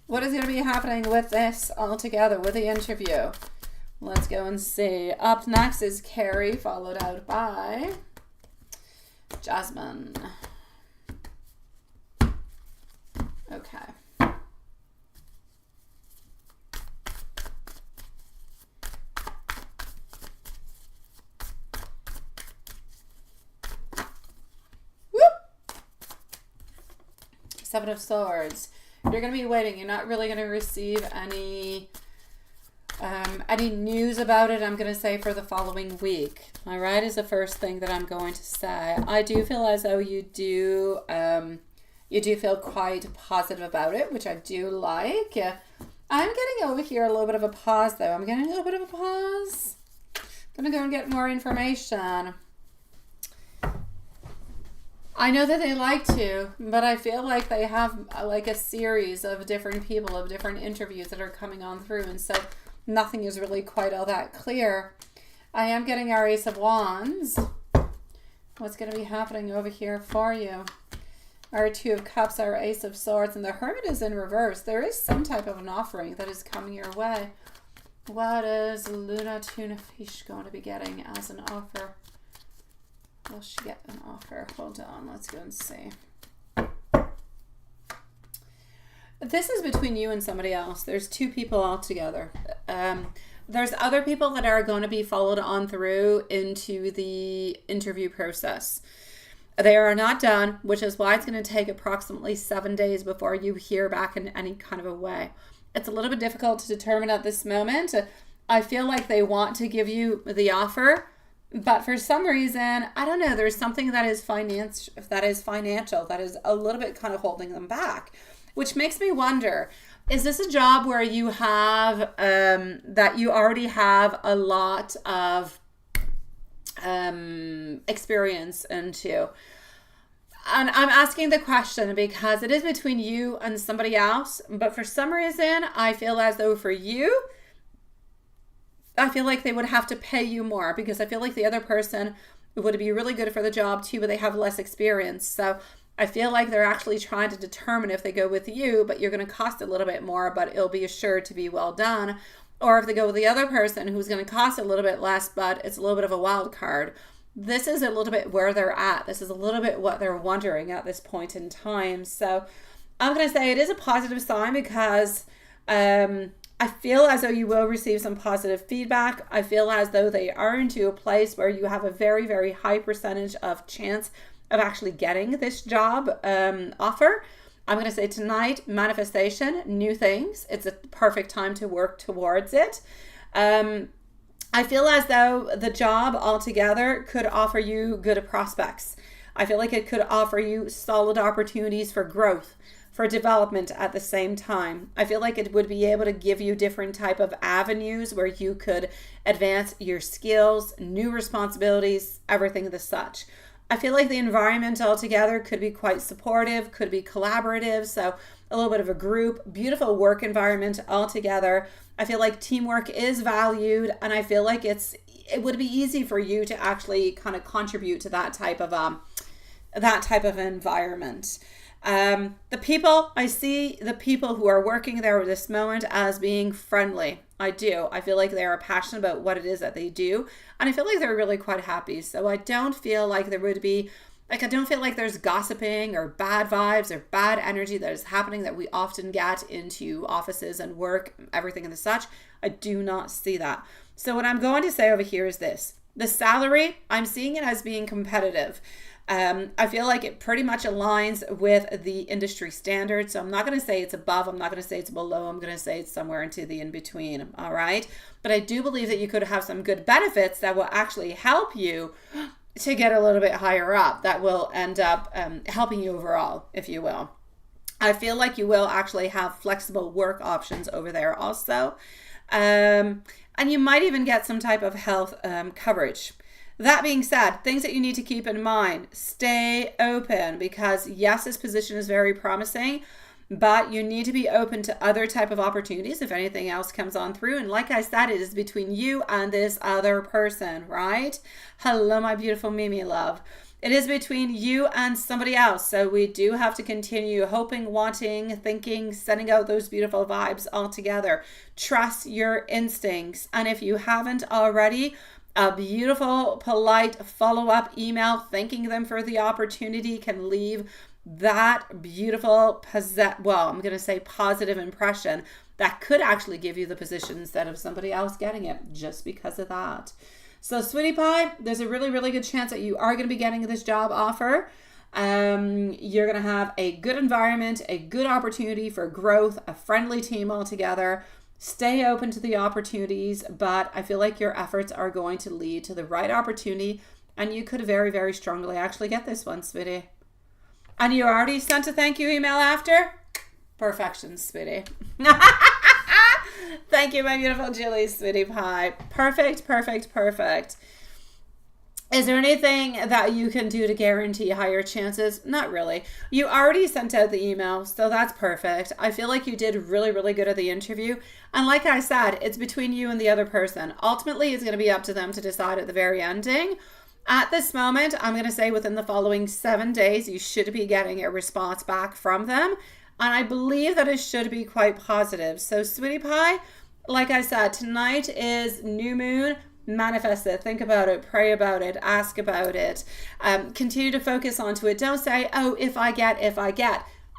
What is going to be happening with this all together, with the interview? Let's go and see. Up next is Carrie, followed out by Jasmine. Okay. Seven of Swords. You're going to be waiting. You're not really going to receive any news about it, I'm going to say, for the following week. All right, is the first thing that I'm going to say. I do feel as though you do feel quite positive about it, which I do like. I'm getting over here a little bit of a pause, though. I'm getting a little bit of a pause. I'm going to go and get more information. I know that they like to, but I feel like they have like a series of different people, of different interviews that are coming on through, and so nothing is really quite all that clear. I am getting our Ace of Wands. What's going to be happening over here for you? Our Two of Cups, our Ace of Swords, and the Hermit is in reverse. There is some type of an offering that is coming your way. What is Luna Tuna Fish going to be getting as an offer? Will she get an offer? Hold on, let's go and see. This is between you and somebody else. There's two people all together. There's other people that are going to be followed on through into the interview process. They are not done, which is why it's going to take approximately 7 days before you hear back in any kind of a way. It's a little bit difficult to determine at this moment. I feel like they want to give you the offer, but for some reason, I don't know, there's something that is financial, that is a little bit kind of holding them back, which makes me wonder, is this a job where you have, that you already have a lot of experience into? And I'm asking the question because it is between you and somebody else, but for some reason, I feel as though for you, I feel like they would have to pay you more, because I feel like the other person would be really good for the job too, but they have less experience. So I feel like they're actually trying to determine if they go with you, but you're going to cost a little bit more, but it'll be assured to be well done. Or if they go with the other person who's going to cost a little bit less, but it's a little bit of a wild card. This is a little bit where they're at. This is a little bit what they're wondering at this point in time. So I'm going to say it is a positive sign, because I feel as though you will receive some positive feedback. I feel as though they are into a place where you have a very, very high percentage of chance of actually getting this job offer. I'm going to say tonight, manifestation, new things. It's a perfect time to work towards it. I feel as though the job altogether could offer you good prospects. I feel like it could offer you solid opportunities for growth, for development at the same time. I feel like it would be able to give you different type of avenues where you could advance your skills, new responsibilities, everything the such. I feel like the environment altogether could be quite supportive, could be collaborative, so a little bit of a group, beautiful work environment altogether. I feel like teamwork is valued, and I feel like it would be easy for you to actually kind of contribute to that type of environment. The people, I see the people who are working there at this moment as being friendly. I do. I feel like they are passionate about what it is that they do. And I feel like they're really quite happy. So I don't feel like there would be, I don't feel like there's gossiping or bad vibes or bad energy that is happening that we often get into offices and work, everything and the such. I do not see that. So what I'm going to say over here is this. The salary, I'm seeing it as being competitive. I feel like it pretty much aligns with the industry standard. So I'm not going to say it's above. I'm not going to say it's below. I'm going to say it's somewhere into the in-between. All right. But I do believe that you could have some good benefits that will actually help you to get a little bit higher up. That will end up helping you overall, if you will. I feel like you will actually have flexible work options over there also. And you might even get some type of health coverage. That being said, things that you need to keep in mind, stay open, because yes, this position is very promising, but you need to be open to other type of opportunities if anything else comes on through. And like I said, it is between you and this other person, right? Hello, my beautiful Mimi love. It is between you and somebody else. So we do have to continue hoping, wanting, thinking, sending out those beautiful vibes all together. Trust your instincts. And if you haven't already, a beautiful, polite follow-up email thanking them for the opportunity can leave that beautiful, I'm going to say positive impression that could actually give you the position instead of somebody else getting it just because of that. So sweetie pie, there's a really, really good chance that you are going to be getting this job offer. You're going to have a good environment, a good opportunity for growth, a friendly team altogether. Stay open to the opportunities, but I feel like your efforts are going to lead to the right opportunity, and you could very, very strongly actually get this one, sweetie. And you already sent a thank you email after? Perfection, sweetie. Thank you, my beautiful Julie, sweetie pie. Perfect, perfect, perfect. Is there anything that you can do to guarantee higher chances? Not really. You already sent out the email, so that's perfect. I feel like you did really, really good at the interview. And like I said, it's between you and the other person. Ultimately, it's going to be up to them to decide at the very ending. At this moment, I'm going to say within the following 7 days, you should be getting a response back from them. And I believe that it should be quite positive. So, sweetie pie, like I said, tonight is new moon. Manifest it. Think about it. Pray about it. Ask about it. Continue to focus onto it. Don't say, oh, if I get.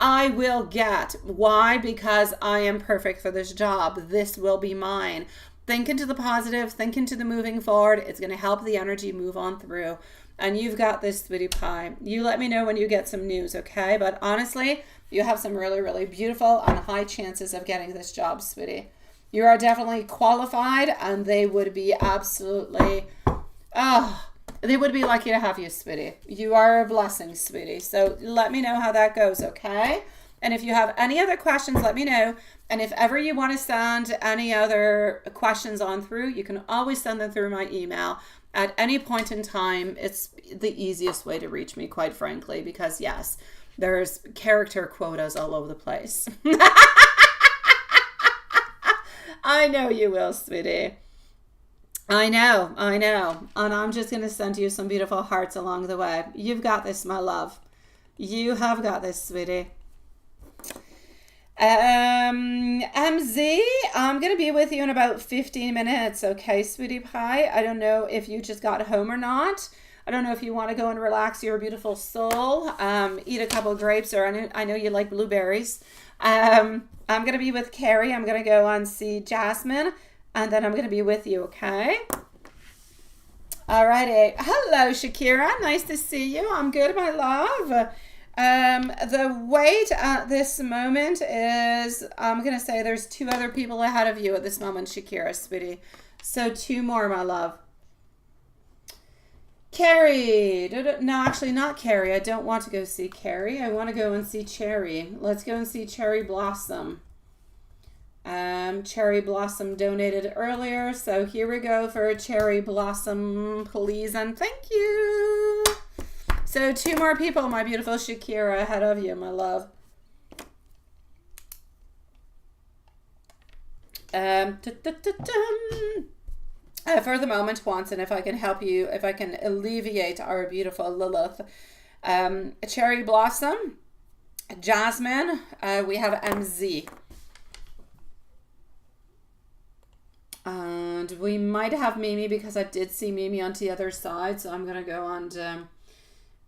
I will get. Why? Because I am perfect for this job. This will be mine. Think into the positive, think into the moving forward. It's going to help the energy move on through. And you've got this, sweetie pie. You let me know when you get some news, okay? But honestly, you have some really, really beautiful and high chances of getting this job, sweetie. You are definitely qualified, and they would be absolutely, they would be lucky to have you, sweetie. You are a blessing, sweetie. So let me know how that goes, okay? And if you have any other questions, let me know. And if ever you want to send any other questions on through, you can always send them through my email at any point in time. It's the easiest way to reach me, quite frankly, because yes, there's character quotas all over the place. I know you will, sweetie. I know. And I'm just going to send you some beautiful hearts along the way. You've got this, my love. You have got this, sweetie. MZ, I'm going to be with you in about 15 minutes. Okay, sweetie pie. I don't know if you just got home or not. I don't know if you want to go and relax your beautiful soul. Eat a couple of grapes, or I know you like blueberries. I'm going to be with Carrie. I'm going to go and see Jasmine, and then I'm going to be with you, okay? Alrighty. Hello, Shakira. Nice to see you. I'm good, my love. The weight at this moment is, I'm going to say there's 2 other people ahead of you at this moment, Shakira, sweetie. So 2 more, my love. Carrie. No, actually not Carrie. I don't want to go see Carrie. I want to go and see Cherry. Let's go and see Cherry Blossom. Cherry Blossom donated earlier. So here we go for Cherry Blossom, please and thank you. So 2 more people, my beautiful Shakira, ahead of you, my love. For the moment, Watson, if I can help you, if I can alleviate our beautiful Lilith. Cherry Blossom, Jasmine, we have MZ. And we might have Mimi because I did see Mimi on the other side. So I'm going to go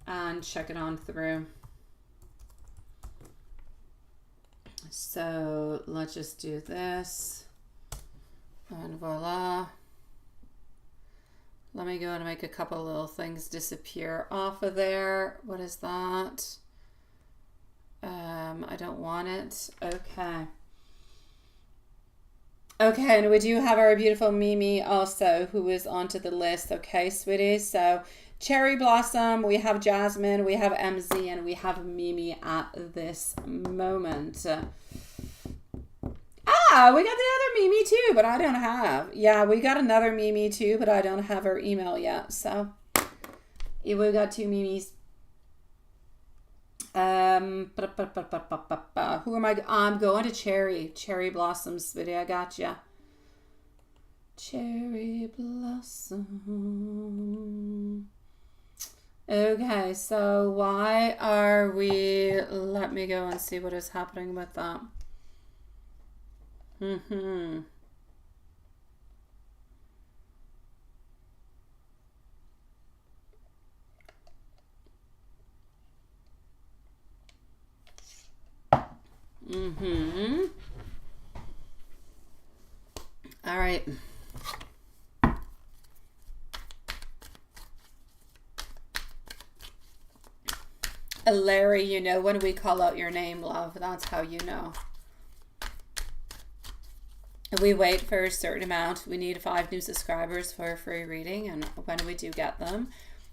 and check it on through. So let's just do this. And voila. Let me go and make a couple little things disappear off of there. What is that? I don't want it. Okay. Okay, and we do have our beautiful Mimi also, who is onto the list. Okay, sweeties. So Cherry Blossom, we have Jasmine, we have MZ, and we have Mimi at this moment. We got the other Mimi too, but I don't have. Yeah, we got another Mimi too, but I don't have her email yet. So yeah, we got 2 Mimis. Who am I? I'm going to Cherry Blossoms video. I got ya. Cherry Blossom. Okay, so why are we... Let me go and see what is happening with that. Mm-hmm. Mm-hmm. All right. Larry, you know when we call out your name, love, that's how you know. We wait for a certain amount. We need 5 new subscribers for a free reading, and when we do get them,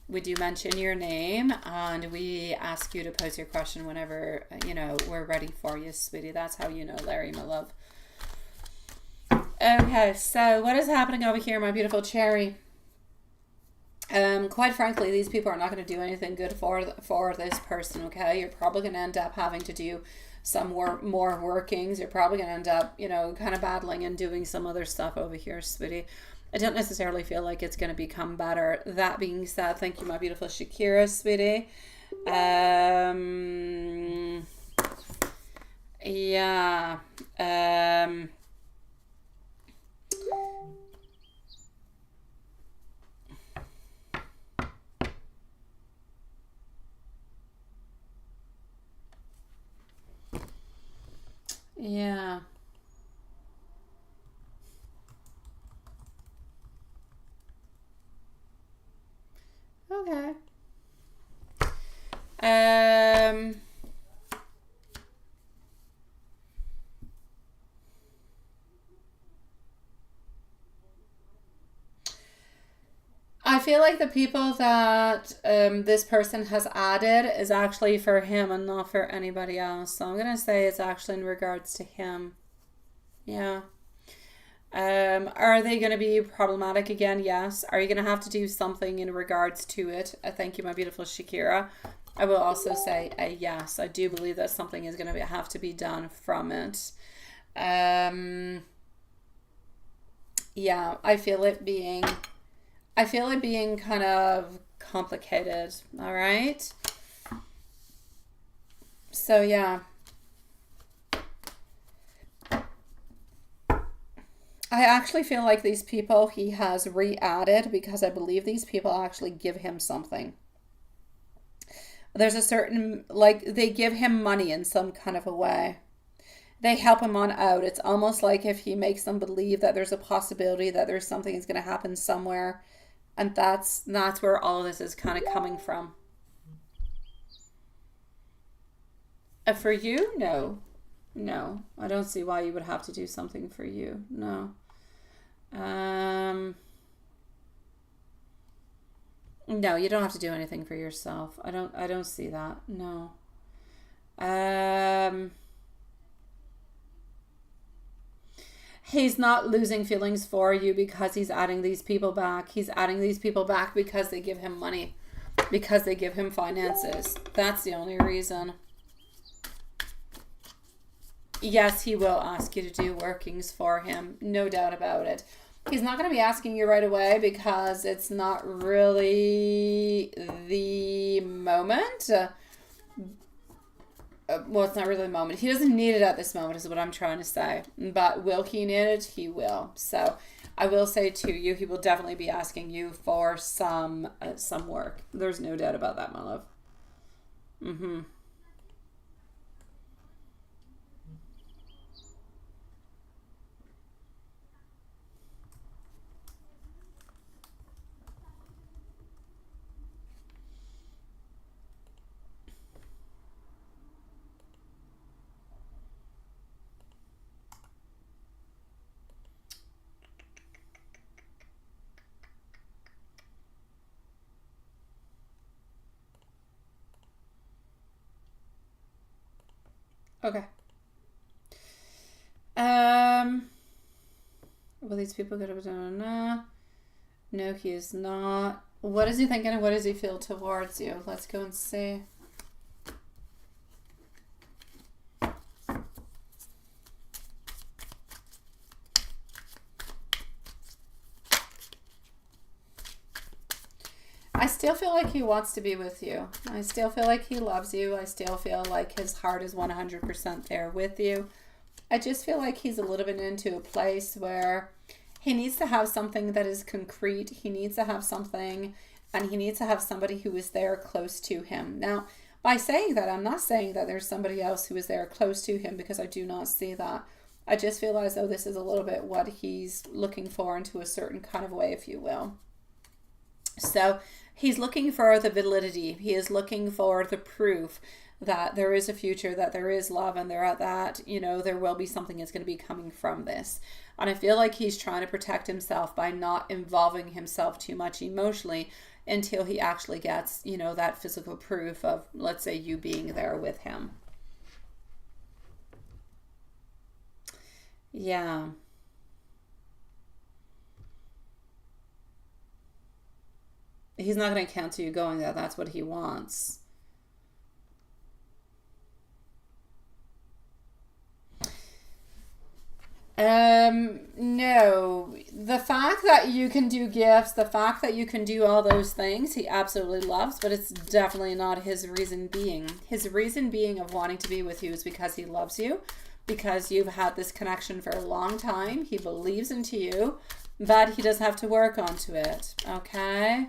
we do mention your name and we ask you to post your question whenever, you know, we're ready for you, sweetie. That's how you know, Larry, my love. Okay, so what is happening over here, my beautiful cherry? Quite frankly, these people are not going to do anything good for this person, okay? You're probably going to end up having to do some more workings. You're probably going to end up, you know, kind of battling and doing some other stuff over here, sweetie. I don't necessarily feel like it's going to become better. That being said, thank you, my beautiful Shakira, sweetie. Yeah. Yeah. Okay. I feel like the people that this person has added is actually for him and not for anybody else. So I'm going to say it's actually in regards to him. Yeah. Are they going to be problematic again? Yes. Are you going to have to do something in regards to it? Thank you, my beautiful Shakira. I will also say yes. I do believe that something is going to have to be done from it. Yeah, I feel it being kind of complicated. All right. So yeah. I actually feel like these people he has re-added because I believe these people actually give him something. There's a certain, like, they give him money in some kind of a way. They help him on out. It's almost like if he makes them believe that there's a possibility that there's something that's going to happen somewhere. And that's where all of this is kind of coming from. For you? No. No. I don't see why you would have to do something for you. No. No, you don't have to do anything for yourself. I don't see that. No. He's not losing feelings for you because he's adding these people back. He's adding these people back because they give him money, because they give him finances. That's the only reason. Yes, he will ask you to do workings for him. No doubt about it. He's not going to be asking you right away because it's not really the moment. Well, it's not really the moment. He doesn't need it at this moment is what I'm trying to say. But will he need it? He will. So I will say to you, he will definitely be asking you for some work. There's no doubt about that, my love. Mm-hmm. Okay. Will these people get up? No, he is not. What is he thinking and what does he feel towards you? Let's go and see. I still feel like he wants to be with you. I still feel like he loves you. I still feel like his heart is 100% there with you. I just feel like he's a little bit into a place where he needs to have something that is concrete. He needs to have something, and he needs to have somebody who is there close to him. Now, by saying that, I'm not saying that there's somebody else who is there close to him, because I do not see that. I just feel as though this is a little bit what he's looking for into a certain kind of way, if you will. So he's looking for the validity. He is looking for the proof that there is a future, that there is love, and that, you know, there will be something that's going to be coming from this. And I feel like he's trying to protect himself by not involving himself too much emotionally until he actually gets, you know, that physical proof of, let's say, you being there with him. Yeah. He's not going to cancel you going there. That's what he wants. No, the fact that you can do gifts, the fact that you can do all those things, he absolutely loves, but it's definitely not his reason being. His reason being of wanting to be with you is because he loves you, because you've had this connection for a long time. He believes into you, but he does have to work onto it. Okay?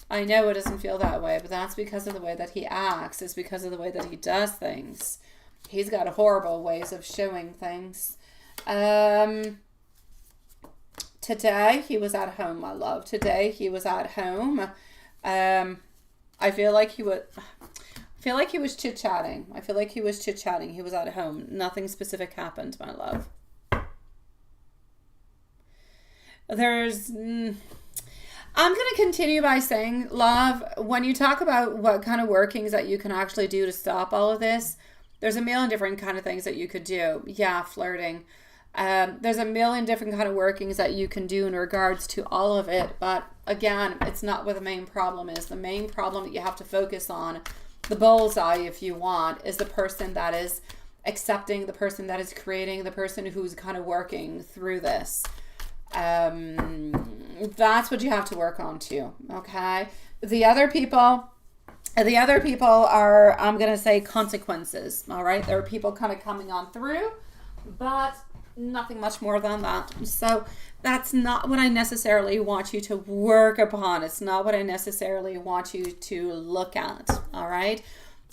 I know it doesn't feel that way, but that's because of the way that he acts. It's because of the way that he does things. He's got horrible ways of showing things. Today he was at home, my love. Today he was at home. I feel like he was chit-chatting. I feel like he was chit-chatting. He was at home. Nothing specific happened, my love. I'm going to continue by saying, love, when you talk about what kind of workings that you can actually do to stop all of this, there's a million different kind of things that you could do. Yeah, flirting. There's a million different kind of workings that you can do in regards to all of it. But again, it's not what the main problem is. The main problem that you have to focus on, the bullseye, if you want, is the person that is accepting, the person that is creating, the person who's kind of working through this. That's what you have to work on too. Okay. The other people are, I'm going to say, consequences. All right. There are people kind of coming on through, but nothing much more than that. So that's not what I necessarily want you to work upon. It's not what I necessarily want you to look at. All right.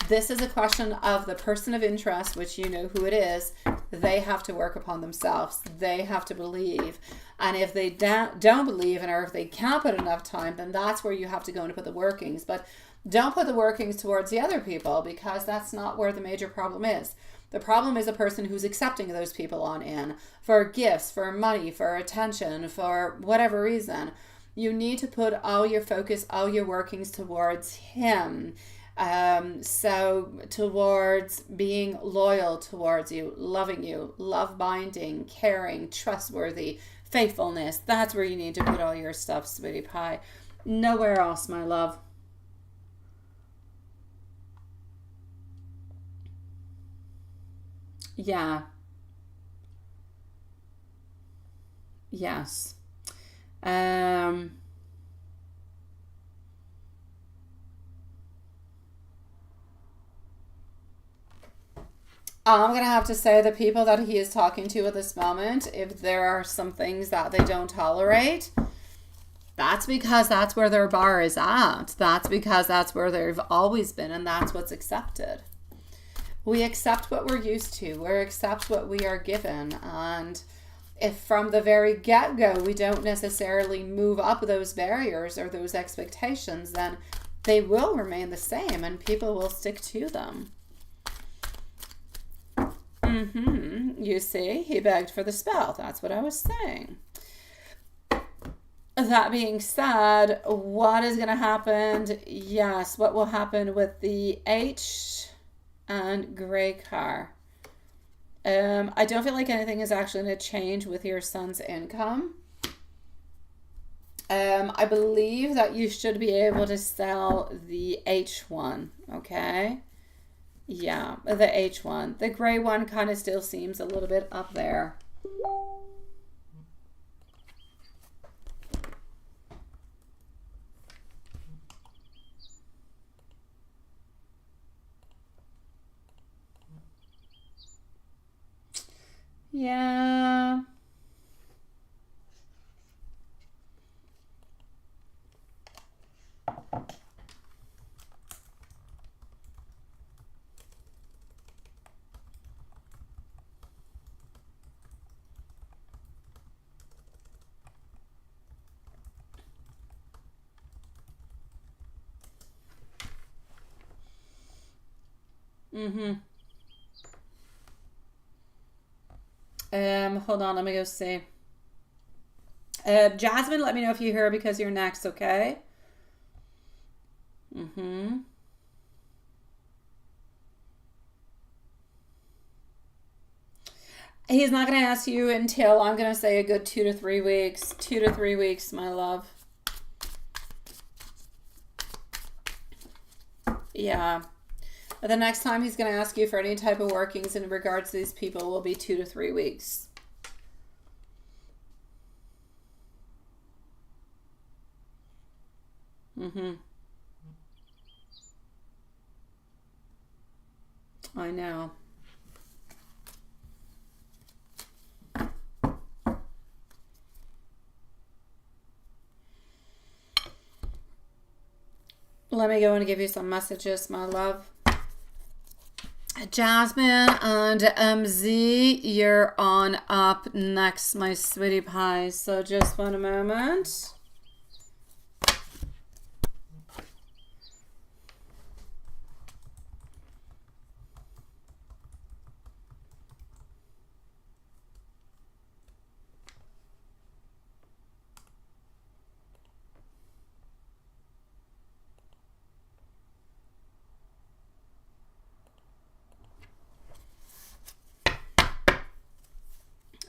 This is a question of the person of interest, which you know who it is. They have to work upon themselves. They have to believe. And if they don't believe, or if they can't put enough time, then that's where you have to go and put the workings. But don't put the workings towards the other people, because that's not where the major problem is. The problem is a person who's accepting those people on in for gifts, for money, for attention, for whatever reason. You need to put all your focus, all your workings towards him. So towards being loyal towards you, loving you, love binding, caring, trustworthy, faithfulness. That's where you need to put all your stuff, sweetie pie. Nowhere else, my love. Yeah. Yes. I'm going to have to say the people that he is talking to at this moment, if there are some things that they don't tolerate, that's because that's where their bar is at. That's because that's where they've always been, and that's what's accepted. We accept what we're used to. We accept what we are given. And if from the very get-go we don't necessarily move up those barriers or those expectations, then they will remain the same and people will stick to them. You see, he begged for the spell. That's what I was saying. That being said, what is going to happen? Yes, what will happen with the H and gray car? I don't feel like anything is actually going to change with your son's income. I believe that you should be able to sell the H1, okay? Yeah, the H1. The gray one kind of still seems a little bit up there. Yeah. Hold on, let me go see. Jasmine, let me know if you hear because you're next, okay? He's not going to ask you until, I'm going to say, a good 2 to 3 weeks. 2 to 3 weeks, my love. Yeah. But the next time he's going to ask you for any type of workings in regards to these people will be 2 to 3 weeks. I know. Let me go and give you some messages, my love. Jasmine and MZ, you're on up next, my sweetie pie. So just one moment.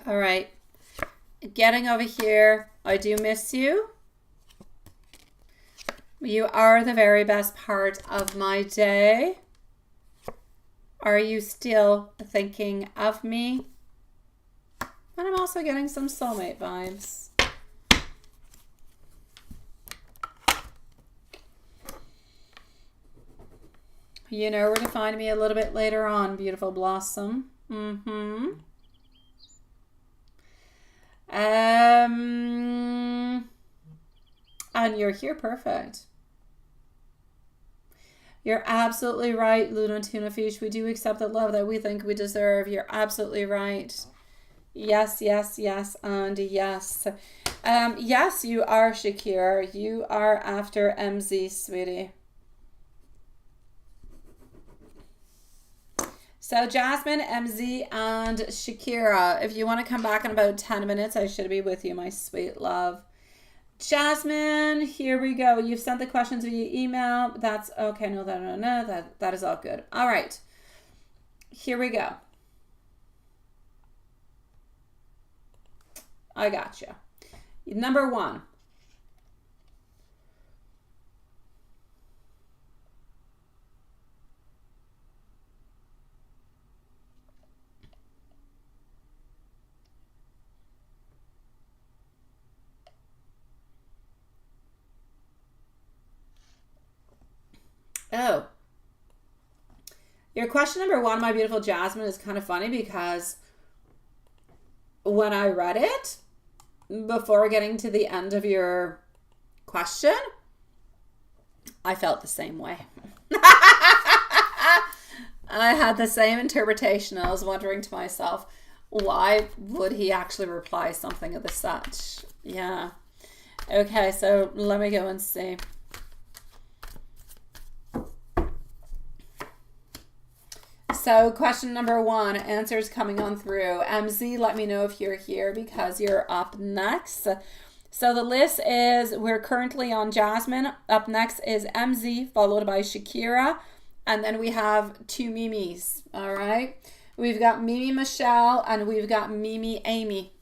All right, getting over here. I do miss you. You are the very best part of my day. Are you still thinking of me? And I'm also getting some soulmate vibes. You know where to find me a little bit later on, beautiful blossom. And you're here, perfect. You're absolutely right, Luna Tuna Fish. We do accept the love that we think we deserve. You're absolutely right. Yes, yes, yes, and yes. Yes, you are, Shakira. You are after MZ, sweetie. So Jasmine, MZ, and Shakira, if you want to come back in about 10 minutes, I should be with you, my sweet love. Jasmine, here we go. You've sent the questions via email. That's okay. No, that is all good. All right. Here we go. I got you. Number 1. Oh. Your question number 1, my beautiful Jasmine, is kind of funny because when I read it, before getting to the end of your question, I felt the same way. I had the same interpretation. I was wondering to myself, why would he actually reply something of the such? Yeah. Okay, so let me go and see. So question number 1, answers coming on through. MZ, let me know if you're here because you're up next. So the list is, we're currently on Jasmine. Up next is MZ, followed by Shakira. And then we have 2 Mimis, all right? We've got Mimi Michelle and we've got Mimi Amy.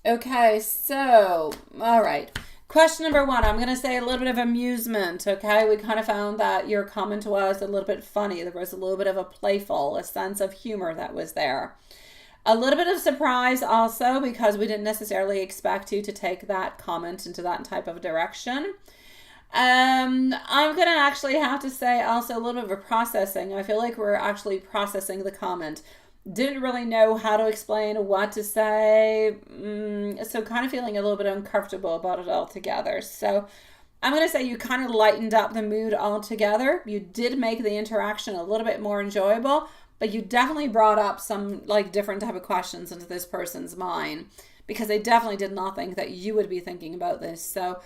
Okay, so, all right. Question number 1, I'm going to say a little bit of amusement, okay? We kind of found that your comment was a little bit funny. There was a little bit of a playful, a sense of humor that was there. A little bit of surprise also because we didn't necessarily expect you to take that comment into that type of direction. I'm going to actually have to say also a little bit of a processing. I feel like we're actually processing the comment. Didn't really know how to explain what to say. So kind of feeling a little bit uncomfortable about it altogether. So I'm going to say you kind of lightened up the mood altogether. You did make the interaction a little bit more enjoyable, but you definitely brought up some like different type of questions into this person's mind because they definitely did not think that you would be thinking about this. So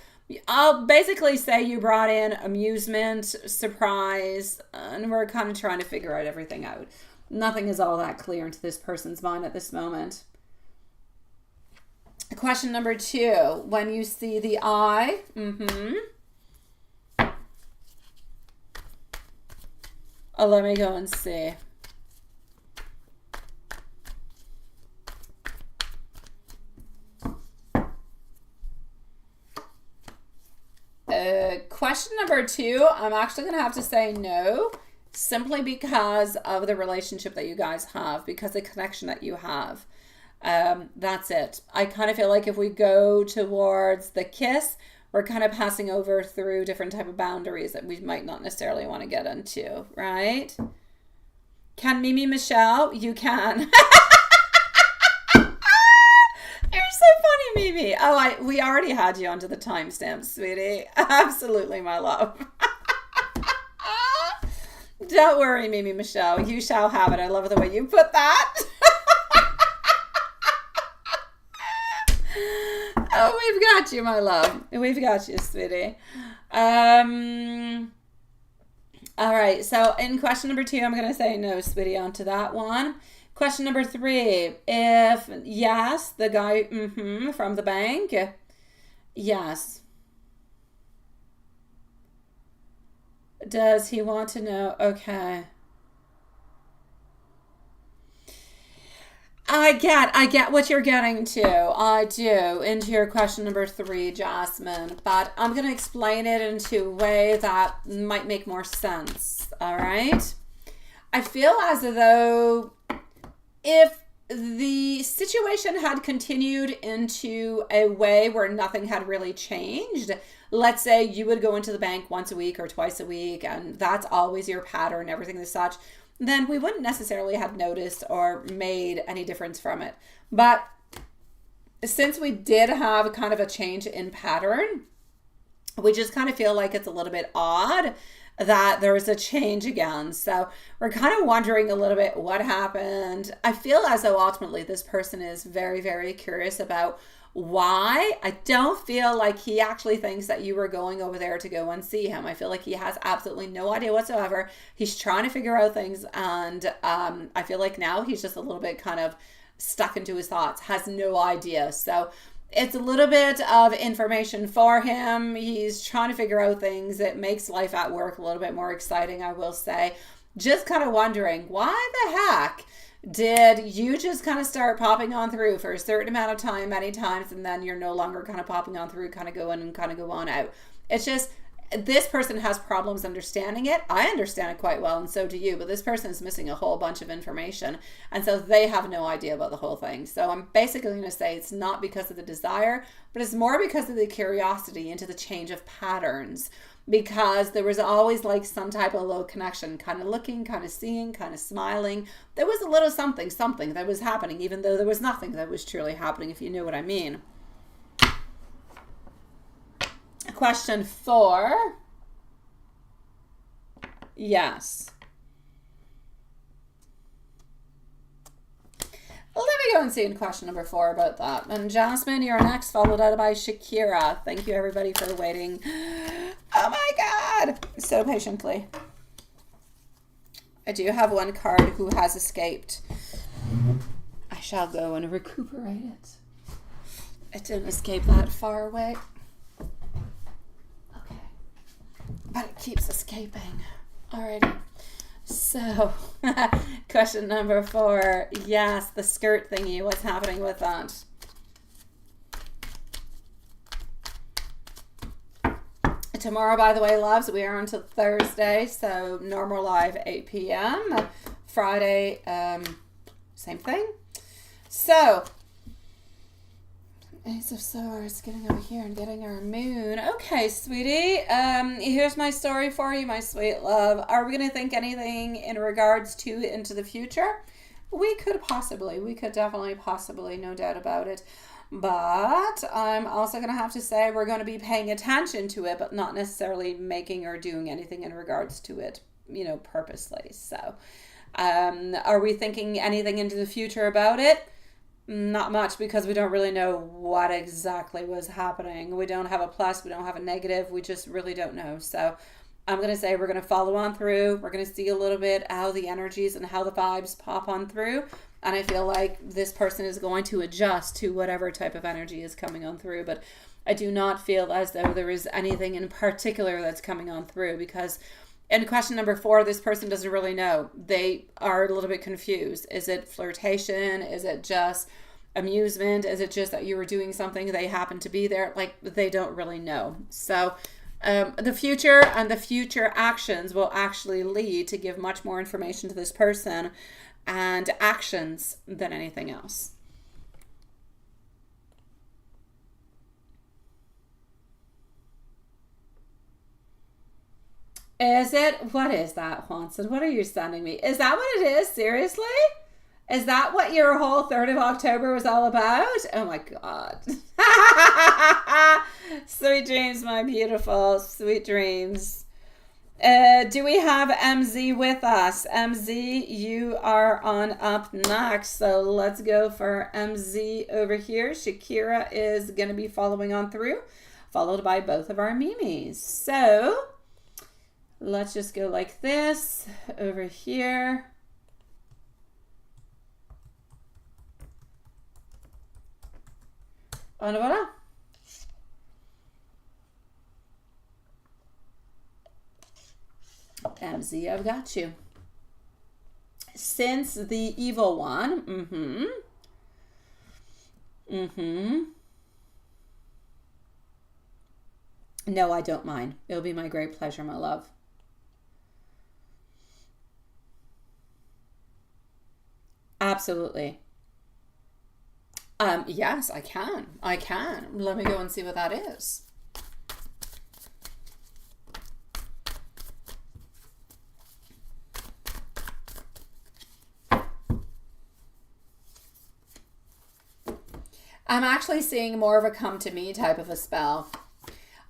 I'll basically say you brought in amusement, surprise, and we're kind of trying to figure out everything out. Nothing is all that clear into this person's mind at this moment. Question number 2. When you see the eye, oh, let me go and see. Question number 2, I'm actually going to have to say no, simply because of the relationship that you guys have, because the connection that you have. That's it. I kind of feel like if we go towards the kiss, we're kind of passing over through different type of boundaries that we might not necessarily want to get into, right? Can Mimi Michelle? You can. You're so funny, Mimi. Oh, we already had you onto the timestamp, sweetie. Absolutely, my love. Don't worry, Mimi Michelle. You shall have it. I love the way you put that. Oh, we've got you, my love. We've got you, sweetie. All right. So in question number 2, I'm going to say no, sweetie, onto that one. Question number 3. If yes, the guy from the bank. Yes. Does he want to know? Okay. I get what you're getting to. I do, into your question number 3, Jasmine. But I'm going to explain it into a way that might make more sense. All right? I feel as though if the situation had continued into a way where nothing had really changed, let's say you would go into the bank once a week or twice a week, and that's always your pattern, everything as such, then we wouldn't necessarily have noticed or made any difference from it. But since we did have kind of a change in pattern, we just kind of feel like it's a little bit odd that there was a change again. So we're kind of wondering a little bit what happened. I feel as though ultimately this person is very, very curious about why. I don't feel like he actually thinks that you were going over there to go and see him. I feel like he has absolutely no idea whatsoever. He's trying to figure out things, and I feel like now he's just a little bit kind of stuck into his thoughts, has no idea. So it's a little bit of information for him. He's trying to figure out things. It makes life at work a little bit more exciting, I will say. Just kind of wondering, why the heck did you just kind of start popping on through for a certain amount of time, many times, and then you're no longer kind of popping on through, kind of go in and kind of go on out? It's just, this person has problems understanding it. I understand it quite well, and so do you, but this person is missing a whole bunch of information, and so they have no idea about the whole thing. So I'm basically going to say it's not because of the desire, but it's more because of the curiosity into the change of patterns, because there was always like some type of low connection, kind of looking, kind of seeing, kind of smiling. There was a little something that was happening, even though there was nothing that was truly happening, if you know what I mean. Question 4. Yes. Well, let me go and see in question number 4 about that. And Jasmine, you're next, followed out by Shakira. Thank you, everybody, for waiting. Oh my God. So patiently. I do have one card who has escaped. I shall go and recuperate it. It didn't escape that far away. Okay. But it keeps escaping. Alrighty. So, question number 4. Yes, the skirt thingy. What's happening with that? Tomorrow, by the way, loves, we are until Thursday, so normal live 8 p.m. Friday, same thing. So, Ace of Swords, getting over here and getting our moon. Okay, sweetie. Here's my story for you, my sweet love. Are we going to think anything in regards to into the future? We could definitely possibly, no doubt about it. But I'm also going to have to say we're going to be paying attention to it, but not necessarily making or doing anything in regards to it, purposely. So, are we thinking anything into the future about it? Not much, because we don't really know what exactly was happening. We don't have a plus, we don't have a negative, we just really don't know. So I'm going to say we're going to follow on through. We're going to see a little bit how the energies and how the vibes pop on through. And I feel like this person is going to adjust to whatever type of energy is coming on through. But I do not feel as though there is anything in particular that's coming on through, because in question number 4, this person doesn't really know. They are a little bit confused. Is it flirtation? Is it just amusement? Is it just that you were doing something, they happen to be there? Like, they don't really know. So the future and the future actions will actually lead to give much more information to this person and actions than anything else. Is it? What is that, Juanson? What are you sending me? Is that what it is? Seriously? Is that what your whole 3rd of October was all about? Oh my God. Sweet dreams, my beautiful. Sweet dreams. Do we have MZ with us? MZ, you are on up next. So let's go for MZ over here. Shakira is going to be following on through, followed by both of our Mimis. So let's just go like this over here. And voila. MZ, I've got you. Since the evil one. No, I don't mind. It'll be my great pleasure, my love. Absolutely. Yes, I can. Let me go and see what that is. I'm actually seeing more of a come to me type of a spell.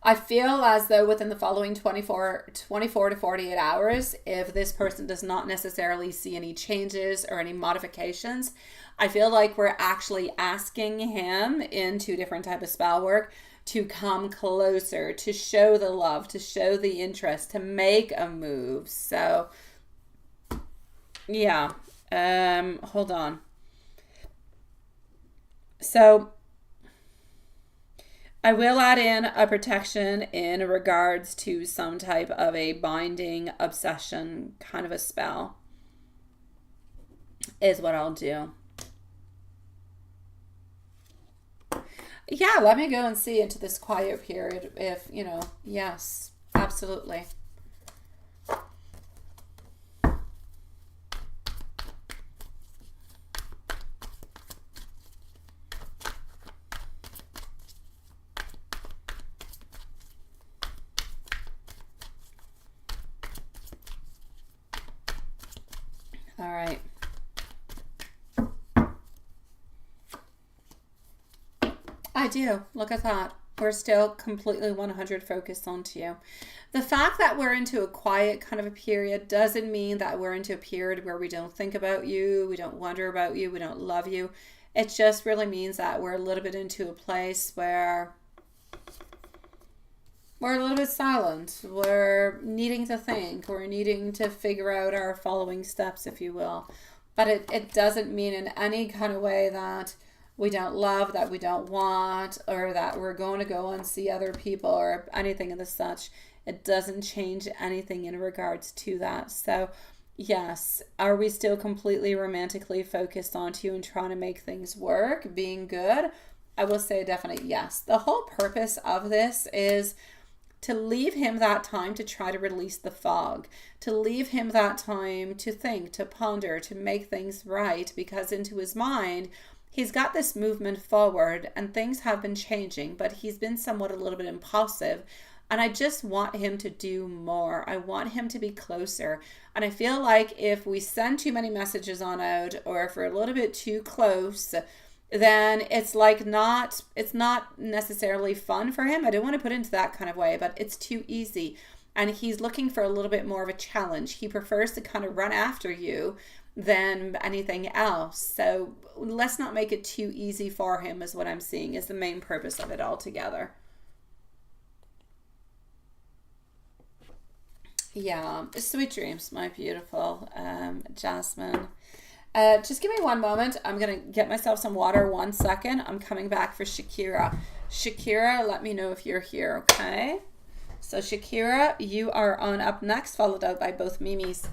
I feel as though within the following 24 to 48 hours, if this person does not necessarily see any changes or any modifications, I feel like we're actually asking him in 2 different type of spell work to come closer, to show the love, to show the interest, to make a move. So, yeah. Hold on. So I will add in a protection in regards to some type of a binding obsession kind of a spell is what I'll do. Yeah, let me go and see into this quiet period if, yes, absolutely. All right. I do. Look at that. We're still completely 100 focused onto you. The fact that we're into a quiet kind of a period doesn't mean that we're into a period where we don't think about you, we don't wonder about you, we don't love you. It just really means that we're a little bit into a place where we're a little bit silent. We're needing to think. We're needing to figure out our following steps, if you will. But it doesn't mean in any kind of way that we don't love, that we don't want, or that we're going to go and see other people or anything of the such. It doesn't change anything in regards to that. So, yes, are we still completely romantically focused onto you and trying to make things work, being good? I will say a definite yes. The whole purpose of this is to leave him that time to try to release the fog, to leave him that time to think, to ponder, to make things right, because into his mind, he's got this movement forward and things have been changing, but he's been somewhat a little bit impulsive. And I just want him to do more. I want him to be closer. And I feel like if we send too many messages on out, or if we're a little bit too close, then it's like it's not necessarily fun for him. I don't want to put it into that kind of way, but it's too easy. And he's looking for a little bit more of a challenge. He prefers to kind of run after you than anything else. So let's not make it too easy for him, is what I'm seeing, is the main purpose of it altogether. Yeah, sweet dreams, my beautiful Jasmine. Just give me one moment. I'm going to get myself some water. 1 second. I'm coming back for Shakira. Shakira, let me know if you're here, okay? So Shakira, you are on up next, followed out by both Mimis.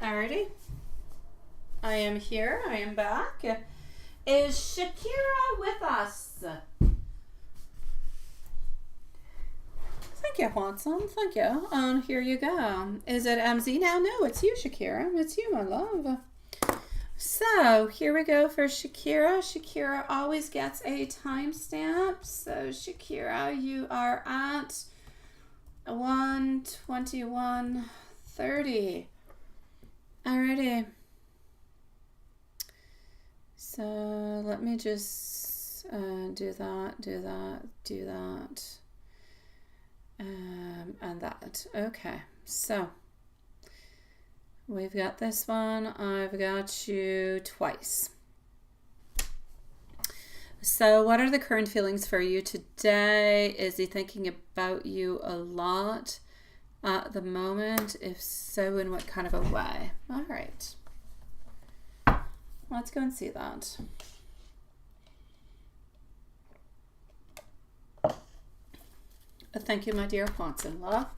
Alrighty, I am here. I am back. Is Shakira with us? Thank you, Watson. Thank you. And here you go. Is it MZ now? No, it's you, Shakira. It's you, my love. So here we go for Shakira. Shakira always gets a timestamp. So Shakira, you are at 1:21:30. Alrighty. So let me just do that, and that. Okay, so we've got this one. I've got you twice. So what are the current feelings for you today? Is he thinking about you a lot at the moment? If so, in what kind of a way? All right, let's go and see that. Thank you, my dear Watson, love.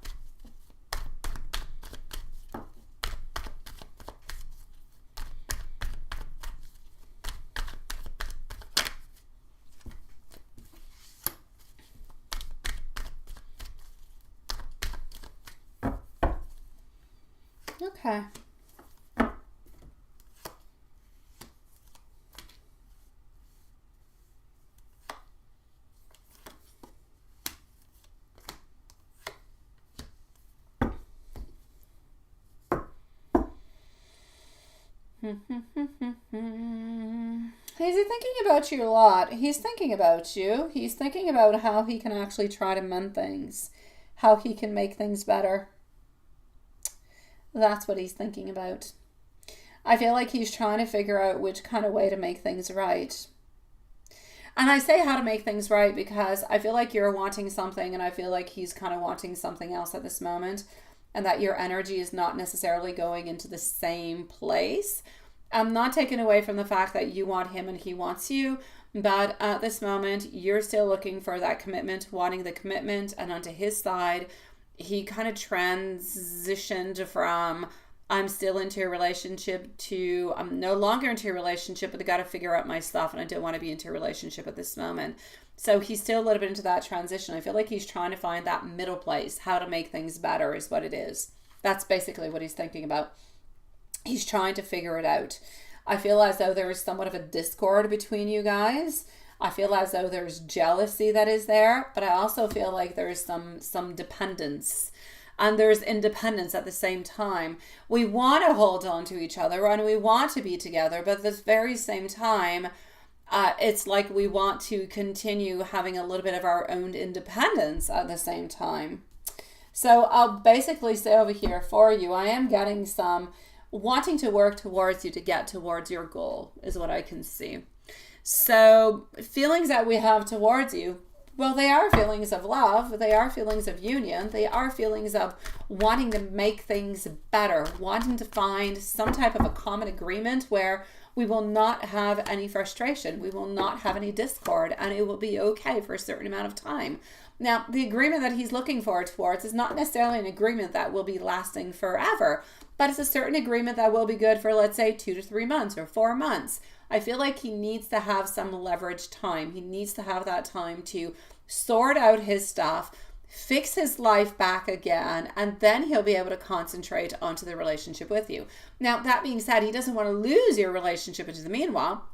Okay. Is he thinking about you a lot? He's thinking about you. He's thinking about how he can actually try to mend things, how he can make things better. That's what he's thinking about. I feel like he's trying to figure out which kind of way to make things right. And I say how to make things right because I feel like you're wanting something and I feel like he's kind of wanting something else at this moment, and that your energy is not necessarily going into the same place. I'm not taking away from the fact that you want him and he wants you, but at this moment, you're still looking for that commitment, wanting the commitment, and onto his side, he kind of transitioned from I'm still into a relationship to I'm no longer into a relationship, but I got to figure out my stuff and I don't want to be into a relationship at this moment. So he's still a little bit into that transition. I feel like he's trying to find that middle place, how to make things better is what it is. That's basically what he's thinking about. He's trying to figure it out. I feel as though there is somewhat of a discord between you guys. I feel as though there's jealousy that is there, but I also feel like there is some dependence. and there's independence at the same time. We want to hold on to each other and we want to be together, but at the very same time, it's like we want to continue having a little bit of our own independence at the same time. So I'll basically say over here for you, I am getting some wanting to work towards you to get towards your goal is what I can see. So feelings that we have towards you, well, they are feelings of love. They are feelings of union. They are feelings of wanting to make things better, wanting to find some type of a common agreement where we will not have any frustration. We will not have any discord, and it will be okay for a certain amount of time. Now, the agreement that he's looking forward towards is not necessarily an agreement that will be lasting forever, but it's a certain agreement that will be good for, let's say, 2 to 3 months or 4 months. I feel like he needs to have some leverage time. He needs to have that time to sort out his stuff, fix his life back again, and then he'll be able to concentrate onto the relationship with you. Now, that being said, he doesn't want to lose your relationship into the meanwhile.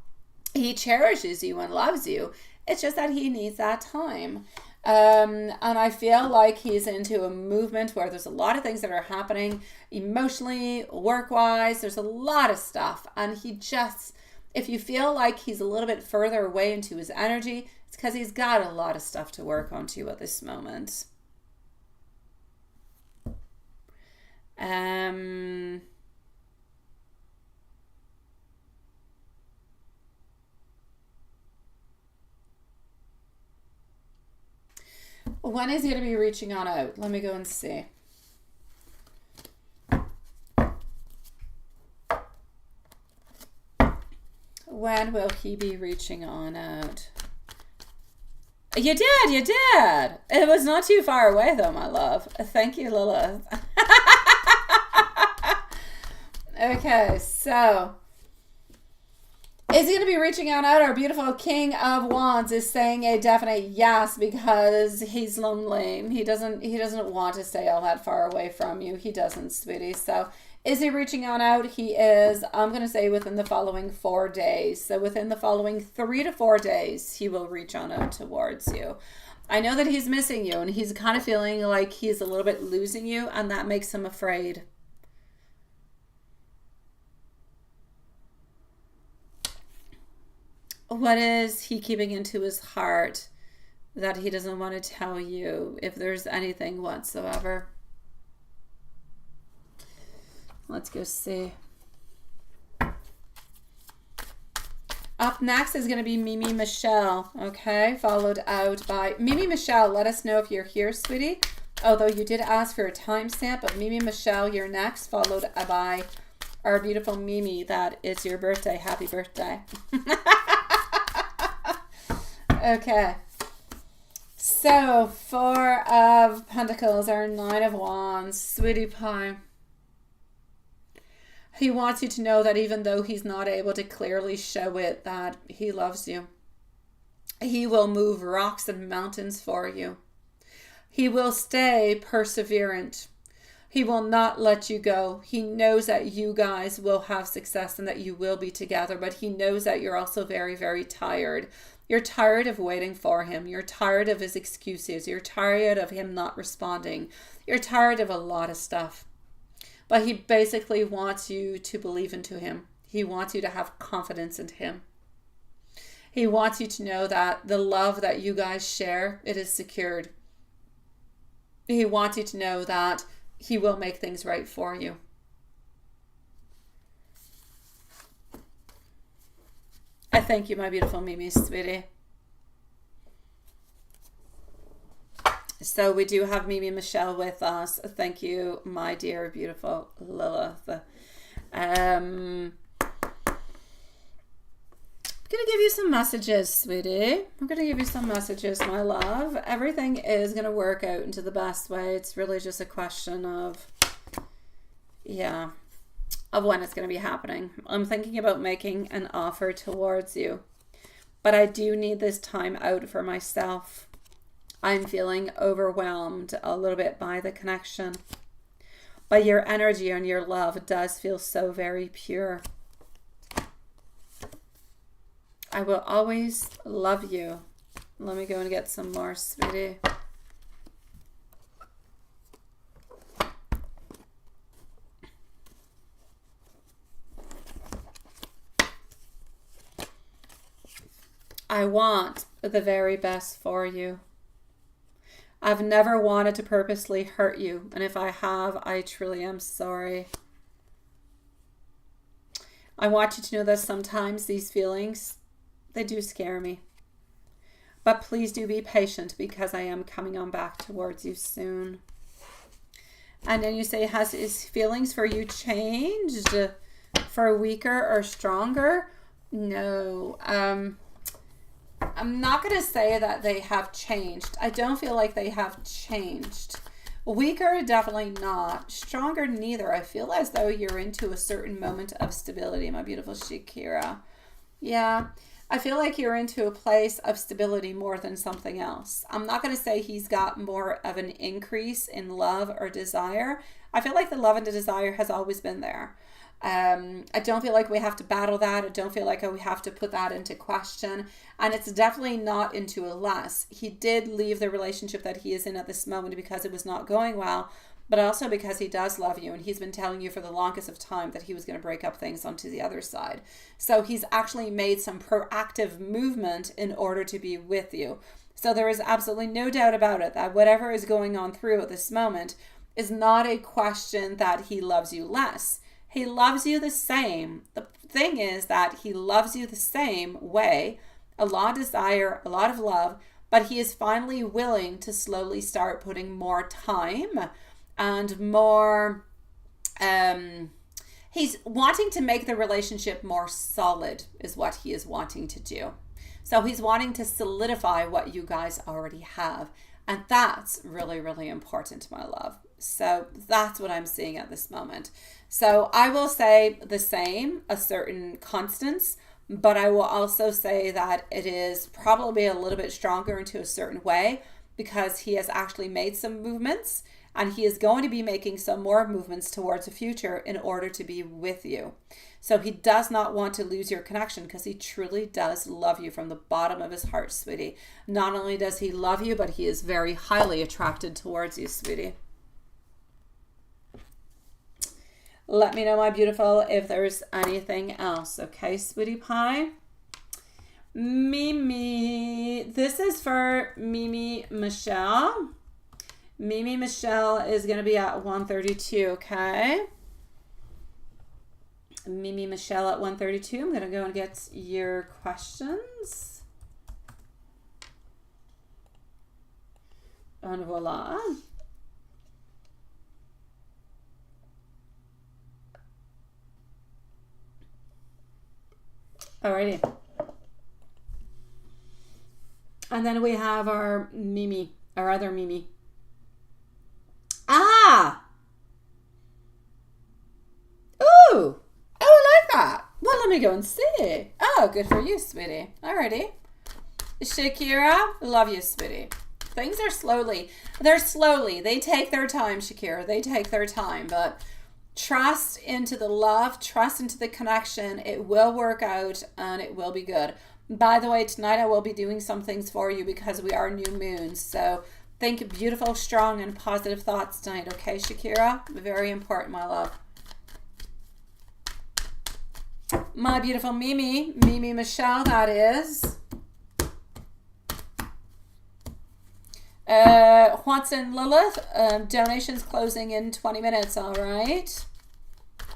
He cherishes you and loves you. It's just that he needs that time. And I feel like he's into a movement where there's a lot of things that are happening emotionally, work-wise. There's a lot of stuff. And he just, if you feel like he's a little bit further away into his energy, it's because he's got a lot of stuff to work on too at this moment. When is he going to be reaching on out? Let me go and see. When will he be reaching on out? You did. It was not too far away though, my love. Thank you, Lilith. Okay, so is he going to be reaching out? Our beautiful King of Wands is saying a definite yes because he's lonely. He doesn't want to stay all that far away from you. He doesn't, sweetie. So is he reaching on out? He is. I'm going to say within the following 4 days. So within the following 3 to 4 days, he will reach on out towards you. I know that he's missing you and he's kind of feeling like he's a little bit losing you, and that makes him afraid. What is he keeping into his heart that he doesn't want to tell you, if there's anything whatsoever? Let's go see. Up next is going to be Mimi Michelle, okay? Followed out by Mimi Michelle. Let us know if you're here, sweetie. Although you did ask for a timestamp, but Mimi Michelle, you're next, followed by our beautiful Mimi. That is your birthday. Happy birthday. Okay, so 4 of Pentacles, our 9 of Wands, sweetie pie. He wants you to know that even though he's not able to clearly show it, that he loves you. He will move rocks and mountains for you. He will stay perseverant. He will not let you go. He knows that you guys will have success and that you will be together, but he knows that you're also very, very tired. You're tired of waiting for him. You're tired of his excuses. You're tired of him not responding. You're tired of a lot of stuff. But he basically wants you to believe into him. He wants you to have confidence in him. He wants you to know that the love that you guys share, it is secured. He wants you to know that he will make things right for you. I thank you, my beautiful Mimi, sweetie. So we do have Mimi Michelle with us. Thank you, my dear, beautiful Lilith. I'm going to give you some messages, sweetie. I'm going to give you some messages, my love. Everything is going to work out into the best way. It's really just a question of, of when it's going to be happening. I'm thinking about making an offer towards you, but I do need this time out for myself. I'm feeling overwhelmed a little bit by the connection, but your energy and your love does feel so very pure. I will always love you. Let me go and get some more, sweetie. I want the very best for you. I've never wanted to purposely hurt you, and if I have, I truly am sorry. I want you to know that sometimes these feelings, they do scare me. But please do be patient, because I am coming on back towards you soon. And then you say, has his feelings for you changed for weaker or stronger? No. I'm not going to say that they have changed. I don't feel like they have changed. Weaker, definitely not. Stronger, neither. I feel as though you're into a certain moment of stability, my beautiful Shakira. Yeah, I feel like you're into a place of stability more than something else. I'm not going to say he's got more of an increase in love or desire. I feel like the love and the desire has always been there. I don't feel like we have to battle that. I don't feel like we have to put that into question. And it's definitely not into a less. He did leave the relationship that he is in at this moment because it was not going well, but also because he does love you. And he's been telling you for the longest of time that he was going to break up things onto the other side. So he's actually made some proactive movement in order to be with you. So there is absolutely no doubt about it that whatever is going on through at this moment is not a question that he loves you less. He loves you the same. The thing is that he loves you the same way, a lot of desire, a lot of love, but he is finally willing to slowly start putting more time and more, he's wanting to make the relationship more solid is what he is wanting to do. So he's wanting to solidify what you guys already have. And that's really, really important, my love. So that's what I'm seeing at this moment. So I will say the same, a certain constance, but I will also say that it is probably a little bit stronger into a certain way because he has actually made some movements and he is going to be making some more movements towards the future in order to be with you. So he does not want to lose your connection because he truly does love you from the bottom of his heart, sweetie. Not only does he love you, but he is very highly attracted towards you, sweetie. Let me know, my beautiful, if there's anything else. Okay, sweetie pie? Mimi. This is for Mimi Michelle. Mimi Michelle is going to be at 132, okay? Mimi Michelle at 132. I'm going to go and get your questions. And voila. Alrighty. And then we have our Mimi, our other Mimi. Ah! Ooh! Oh, I like that. Well, let me go and see. Oh, good for you, sweetie. Alrighty. Shakira, love you, sweetie. Things are slowly. They're slowly. They take their time, Shakira. They take their time, but trust into the love, trust into the connection. It will work out and it will be good. By the way, tonight I will be doing some things for you because we are new moons. So think beautiful, strong, and positive thoughts tonight. Okay, Shakira? Very important, my love. My beautiful Mimi. Mimi Michelle, that is. Watson Lilith, donations closing in 20 minutes, all right?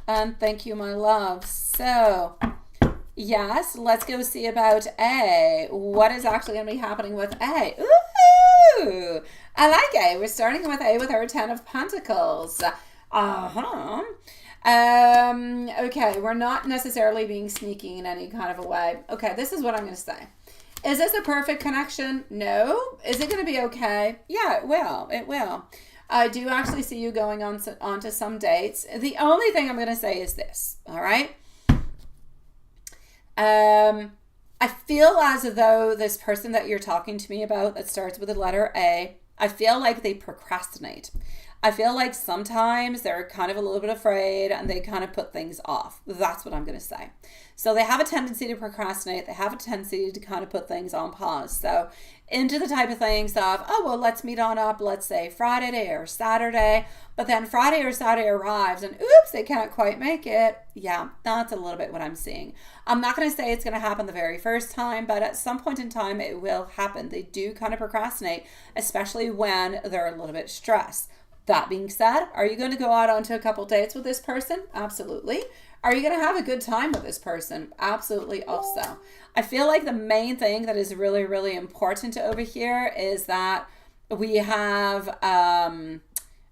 And thank you, my love. So, yes, let's go see about A. What is actually going to be happening with A? Ooh, I like A. We're starting with A with our 10 of Pentacles. Uh-huh. Okay, we're not necessarily being sneaky in any kind of a way. Okay, this is what I'm going to say. Is this a perfect connection? No. Is it going to be okay? Yeah, it will. It will. I do actually see you going on to some dates. The only thing I'm going to say is this, all right? I feel as though this person that you're talking to me about that starts with the letter A, I feel like they procrastinate. I feel like sometimes they're kind of a little bit afraid and they kind of put things off. That's what I'm going to say. So they have a tendency to procrastinate. They have a tendency to kind of put things on pause. So into the type of things of, oh, well, let's meet on up, let's say Friday or Saturday. But then Friday or Saturday arrives and oops, they can't quite make it. Yeah, that's a little bit what I'm seeing. I'm not going to say it's going to happen the very first time, but at some point in time, it will happen. They do kind of procrastinate, especially when they're a little bit stressed. That being said, are you going to go out onto a couple dates with this person? Absolutely. Are you going to have a good time with this person? Absolutely also. I feel like the main thing that is really, really important over here is that we have, how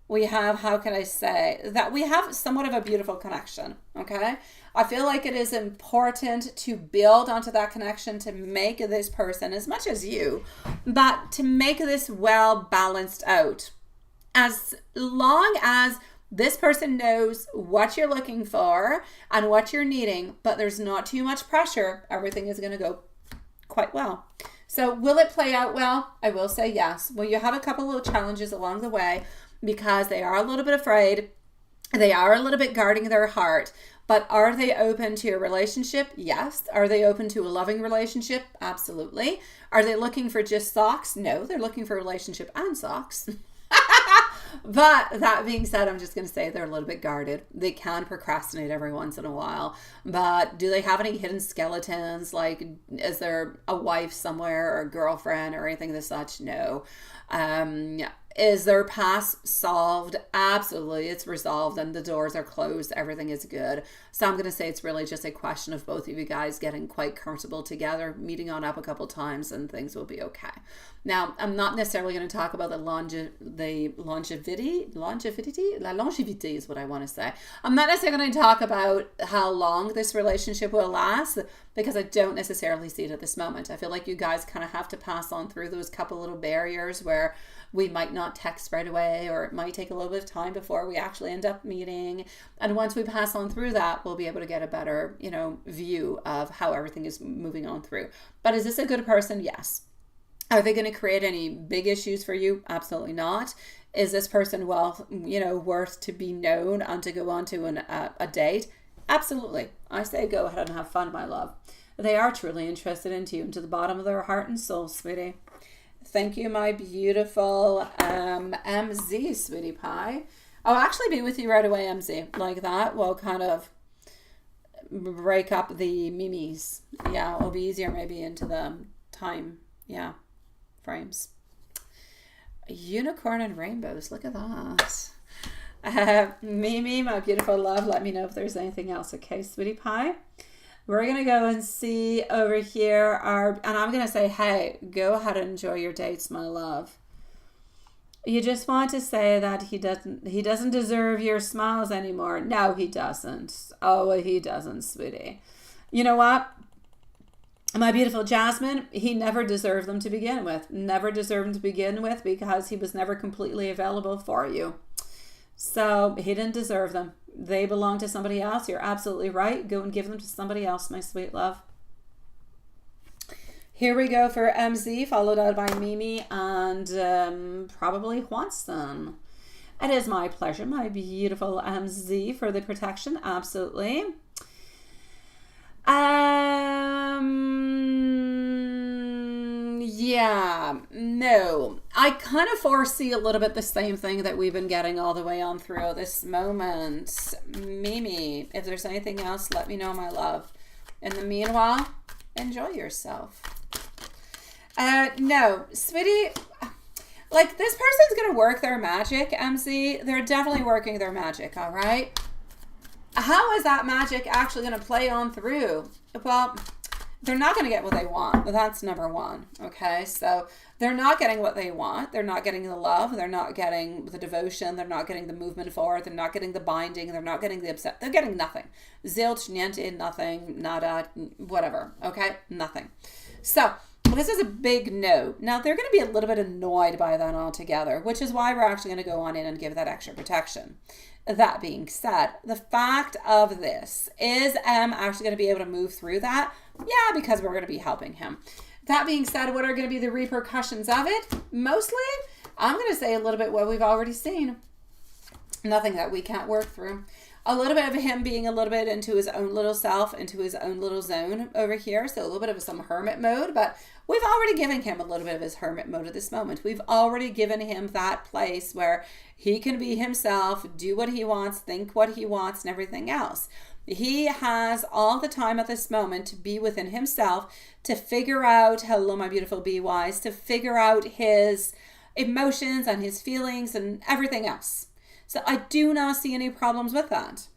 can I say, that we have somewhat of a beautiful connection, okay? I feel like it is important to build onto that connection to make this person, as much as you, but to make this well balanced out. As long as this person knows what you're looking for and what you're needing, but there's not too much pressure, everything is going to go quite well. So will it play out well? I will say yes. Well, you have a couple little challenges along the way because they are a little bit afraid. They are a little bit guarding their heart. But are they open to a relationship? Yes. Are they open to a loving relationship? Absolutely. Are they looking for just socks? No, they're looking for a relationship and socks. But that being said, I'm just going to say they're a little bit guarded. They can procrastinate every once in a while. But do they have any hidden skeletons? Like, is there a wife somewhere or a girlfriend or anything of such? No. Is their past solved? Absolutely. It's resolved and the doors are closed. Everything is good. So I'm going to say it's really just a question of both of you guys getting quite comfortable together, meeting on up a couple times, and things will be okay. Now, I'm not necessarily going to talk about the longevity is what I want to say. I'm not necessarily going to talk about how long this relationship will last because I don't necessarily see it at this moment. I feel like you guys kind of have to pass on through those couple little barriers where we might not text right away, or it might take a little bit of time before we actually end up meeting. And once we pass on through that, we'll be able to get a better, view of how everything is moving on through. But is this a good person? Yes. Are they going to create any big issues for you? Absolutely not. Is this person worth to be known and to go on to a date? Absolutely. I say go ahead and have fun, my love. They are truly interested in you and to the bottom of their heart and soul, sweetie. Thank you, my beautiful MZ, sweetie pie. I'll actually be with you right away, MZ. Like that, we'll kind of break up the mimis. Yeah, it'll be easier maybe into the time, frames. Unicorn and rainbows, look at that. Mimi, my beautiful love, let me know if there's anything else, okay, sweetie pie? We're going to go and see over here and I'm going to say, hey, go ahead and enjoy your dates, my love. You just want to say that he doesn't deserve your smiles anymore. No, he doesn't. Oh, he doesn't, sweetie. You know what? My beautiful Jasmine, he never deserved them to begin with. Never deserved them to begin with because he was never completely available for you. So he didn't deserve them. They belong to somebody else. You're absolutely right. Go and give them to somebody else, my sweet love. Here we go for MZ, followed out by Mimi and probably Juanson. It is my pleasure, my beautiful MZ, for the protection. Absolutely. Yeah, no. I kind of foresee a little bit the same thing that we've been getting all the way on through this moment. Mimi, if there's anything else, let me know, my love. In the meanwhile, enjoy yourself. No, sweetie, like this person's going to work their magic, MC. They're definitely working their magic, all right? How is that magic actually going to play on through? Well, they're not going to get what they want. That's number one. Okay. So they're not getting what they want. They're not getting the love. They're not getting the devotion. They're not getting the movement forward. They're not getting the binding. They're not getting the upset. They're getting nothing. Zilch, niente, nothing, nada, whatever. Okay. Nothing. So this is a big no. Now they're going to be a little bit annoyed by that altogether, which is why we're actually going to go on in and give that extra protection. That being said, the fact of this is actually going to be able to move through that. Yeah, because we're going to be helping him. That being said, what are going to be the repercussions of it? Mostly, I'm going to say a little bit what we've already seen. Nothing that we can't work through. A little bit of him being a little bit into his own little self, into his own little zone over here. So a little bit of some hermit mode, but we've already given him a little bit of his hermit mode at this moment. We've already given him that place where he can be himself, do what he wants, think what he wants, and everything else. He has all the time at this moment to be within himself, to figure out, hello my beautiful BYs, to figure out his emotions and his feelings and everything else. So I do not see any problems with that.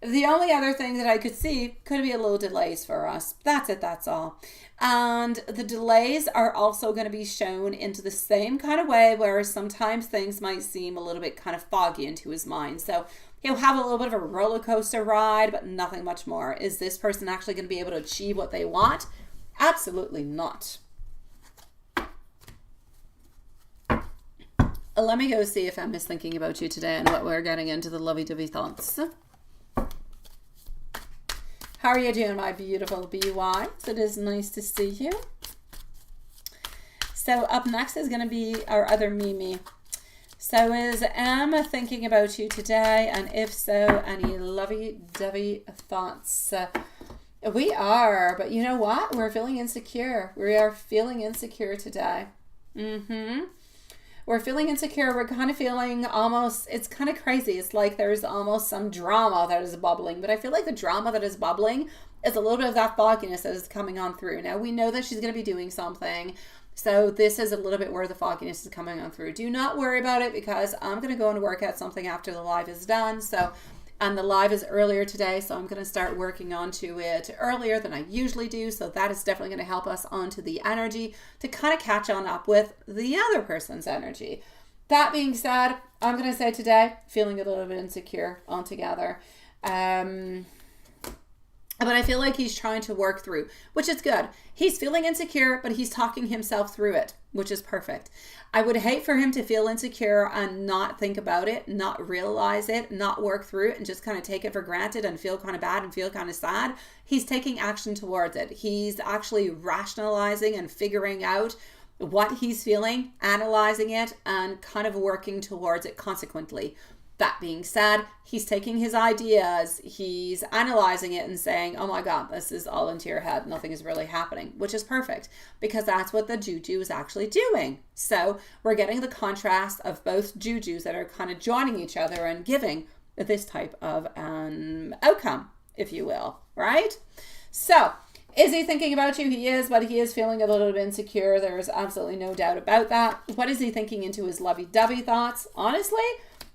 The only other thing that I could see could be a little delays for us. That's it, that's all. And the delays are also going to be shown into the same kind of way where sometimes things might seem a little bit kind of foggy into his mind. So he'll have a little bit of a roller coaster ride, but nothing much more. Is this person actually going to be able to achieve what they want? Absolutely not. Let me go see if I'm thinking about you today and what we're getting into the lovey-dovey thoughts. How are you doing, my beautiful BYs? It is nice to see you. So up next is going to be our other Mimi. So is Emma thinking about you today? And if so, any lovey-dovey thoughts? We are, but you know what? We're feeling insecure. We are feeling insecure today. We're feeling insecure. We're kind of feeling almost, it's kind of crazy. It's like there's almost some drama that is bubbling, but I feel like the drama that is bubbling is a little bit of that fogginess that is coming on through. Now we know that she's going to be doing something. So this is a little bit where the fogginess is coming on through. Do not worry about it because I'm going to go and work out something after the live is done. And the live is earlier today, so I'm going to start working onto it earlier than I usually do. So that is definitely going to help us onto the energy to kind of catch on up with the other person's energy. That being said, I'm going to say today, feeling a little bit insecure altogether. But I feel like he's trying to work through, which is good. He's feeling insecure, but he's talking himself through it, which is perfect. I would hate for him to feel insecure and not think about it, not realize it, not work through it, and just kind of take it for granted and feel kind of bad and feel kind of sad. He's taking action towards it. He's actually rationalizing and figuring out what he's feeling, analyzing it, and kind of working towards it consequently. That being said, he's taking his ideas, he's analyzing it and saying, oh my God, this is all into your head. Nothing is really happening, which is perfect because that's what the juju is actually doing. So we're getting the contrast of both jujus that are kind of joining each other and giving this type of outcome, if you will, right? So is he thinking about you? He is, but he is feeling a little bit insecure. There's absolutely no doubt about that. What is he thinking into his lovey-dovey thoughts? Honestly,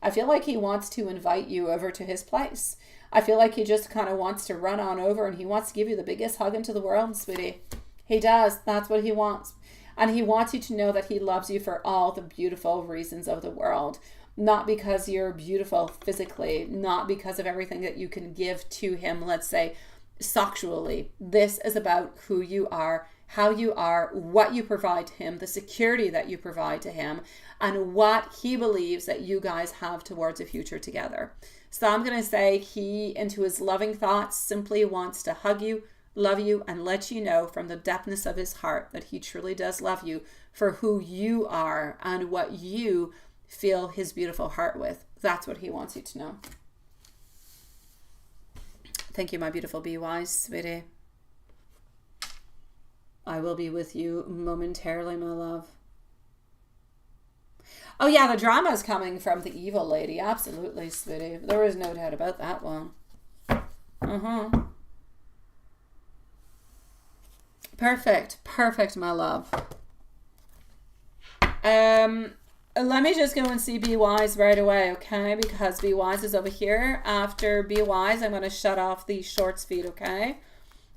I feel like he wants to invite you over to his place. I feel like he just kind of wants to run on over and he wants to give you the biggest hug into the world, sweetie. He does. That's what he wants. And he wants you to know that he loves you for all the beautiful reasons of the world. Not because you're beautiful physically, not because of everything that you can give to him, let's say, sexually. This is about who you are, how you are, what you provide to him, the security that you provide to him, and what he believes that you guys have towards a future together. So I'm going to say he, into his loving thoughts, simply wants to hug you, love you, and let you know from the depthness of his heart that he truly does love you for who you are and what you fill his beautiful heart with. That's what he wants you to know. Thank you, my beautiful BYs, sweetie. I will be with you momentarily, my love. Oh yeah, the drama is coming from the evil lady. Absolutely, sweetie. There is no doubt about that one. Perfect. Perfect, my love. Let me just go and see BYs right away, okay? Because BYs is over here. After BYs, I'm going to shut off the shorts feed, okay?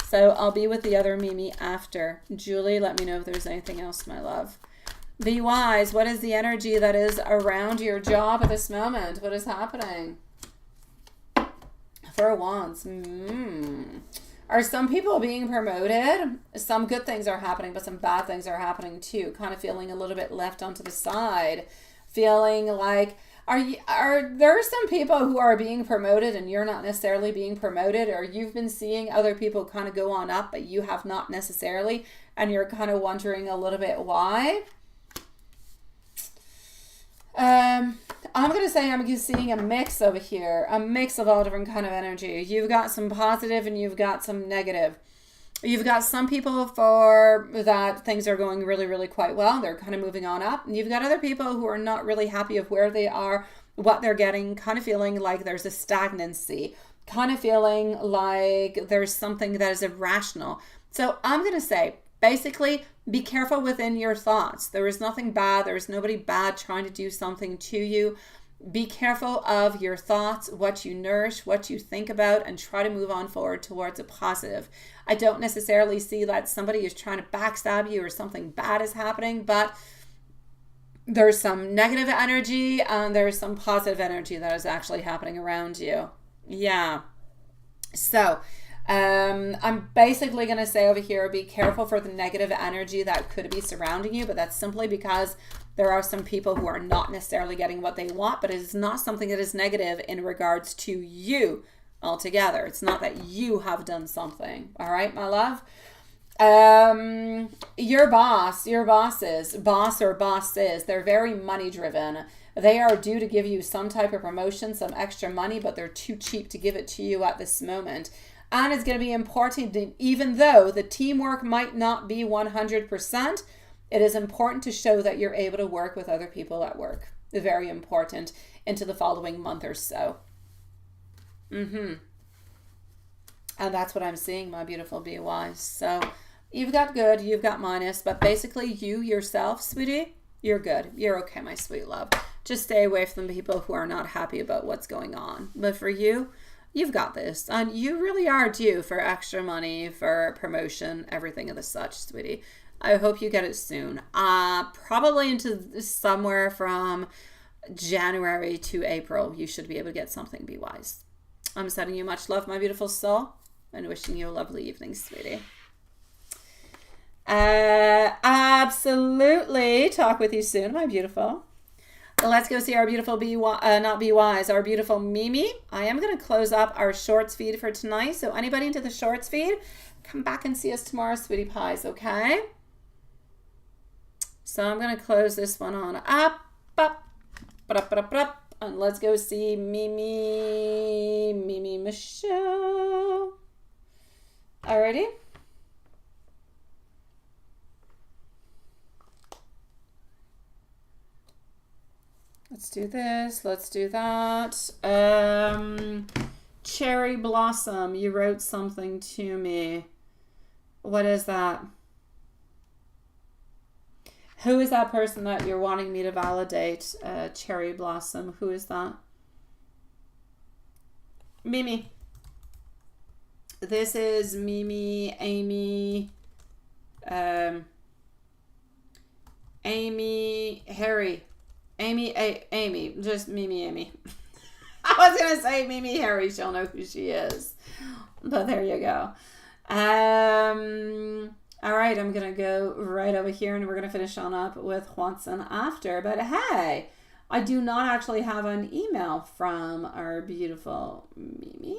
So I'll be with the other Mimi after. Julie, let me know if there's anything else, my love. BYs, what is the energy that is around your job at this moment? What is happening? For Wands. Are some people being promoted? Some good things are happening, but some bad things are happening too. Kind of feeling a little bit left onto the side. Feeling like, are there some people who are being promoted and you're not necessarily being promoted, or you've been seeing other people kind of go on up, but you have not necessarily, and you're kind of wondering a little bit why? I'm going to say I'm seeing a mix over here, a mix of all different kind of energy. You've got some positive and you've got some negative. You've got some people for that things are going really, really quite well. They're kind of moving on up. And you've got other people who are not really happy of where they are, what they're getting, kind of feeling like there's a stagnancy, kind of feeling like there's something that is irrational. So I'm going to say, basically, be careful within your thoughts. There is nothing bad. There is nobody bad trying to do something to you. Be careful of your thoughts, what you nourish, what you think about, and try to move on forward towards a positive. I don't necessarily see that somebody is trying to backstab you or something bad is happening, but there's some negative energy and there's some positive energy that is actually happening around you. Yeah. So, I'm basically going to say over here, be careful for the negative energy that could be surrounding you, but that's simply because there are some people who are not necessarily getting what they want, but it is not something that is negative in regards to you altogether. It's not that you have done something. All right, my love? Your bosses, they're very money driven. They are due to give you some type of promotion, some extra money, but they're too cheap to give it to you at this moment. And it's going to be important, even though the teamwork might not be 100%, it is important to show that you're able to work with other people at work. Very important into the following month or so. And that's what I'm seeing, my beautiful BYs. So you've got good, you've got minus, but basically you yourself, sweetie, you're good. You're okay, my sweet love. Just stay away from the people who are not happy about what's going on. But for you, you've got this. And you really are due for extra money, for promotion, everything of the such, sweetie. I hope you get it soon. Probably into somewhere from January to April, you should be able to get something, be wise. I'm sending you much love, my beautiful soul, and wishing you a lovely evening, sweetie. Absolutely. Talk with you soon, my beautiful. Let's go see our beautiful our beautiful Mimi. I am going to close up our shorts feed for tonight. So anybody into the shorts feed, come back and see us tomorrow, sweetie pies, okay? So I'm going to close this one on up, and let's go see Mimi Michelle. Alrighty. Let's do this. Let's do that. Cherry Blossom, you wrote something to me. What is that? Who is that person that you're wanting me to validate? Cherry Blossom, who is that? Mimi. This is Mimi, Amy, Amy, Harry. Amy, just Mimi, Amy. I was going to say Mimi, Harry, she'll know who she is. But there you go. All right, I'm going to go right over here and we're going to finish on up with Juanson after. But hey, I do not actually have an email from our beautiful Mimi.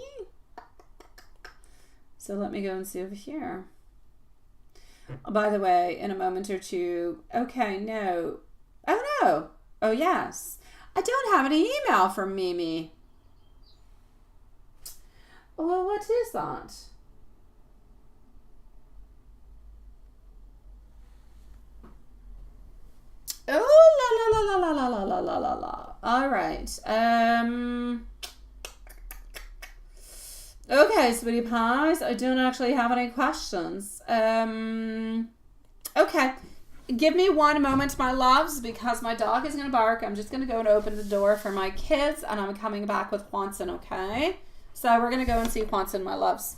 So let me go and see over here. Oh, by the way, in a moment or two. Okay, no. Oh, no. Oh, yes. I don't have any email from Mimi. Well, what is that? Oh, la, la, la, la, la, la, la, la, la. All right. Okay, sweetie pies. I don't actually have any questions. Okay. Give me one moment, my loves, because my dog is going to bark. I'm just going to go and open the door for my kids, and I'm coming back with Juanson, okay? So we're going to go and see Juanson, my loves.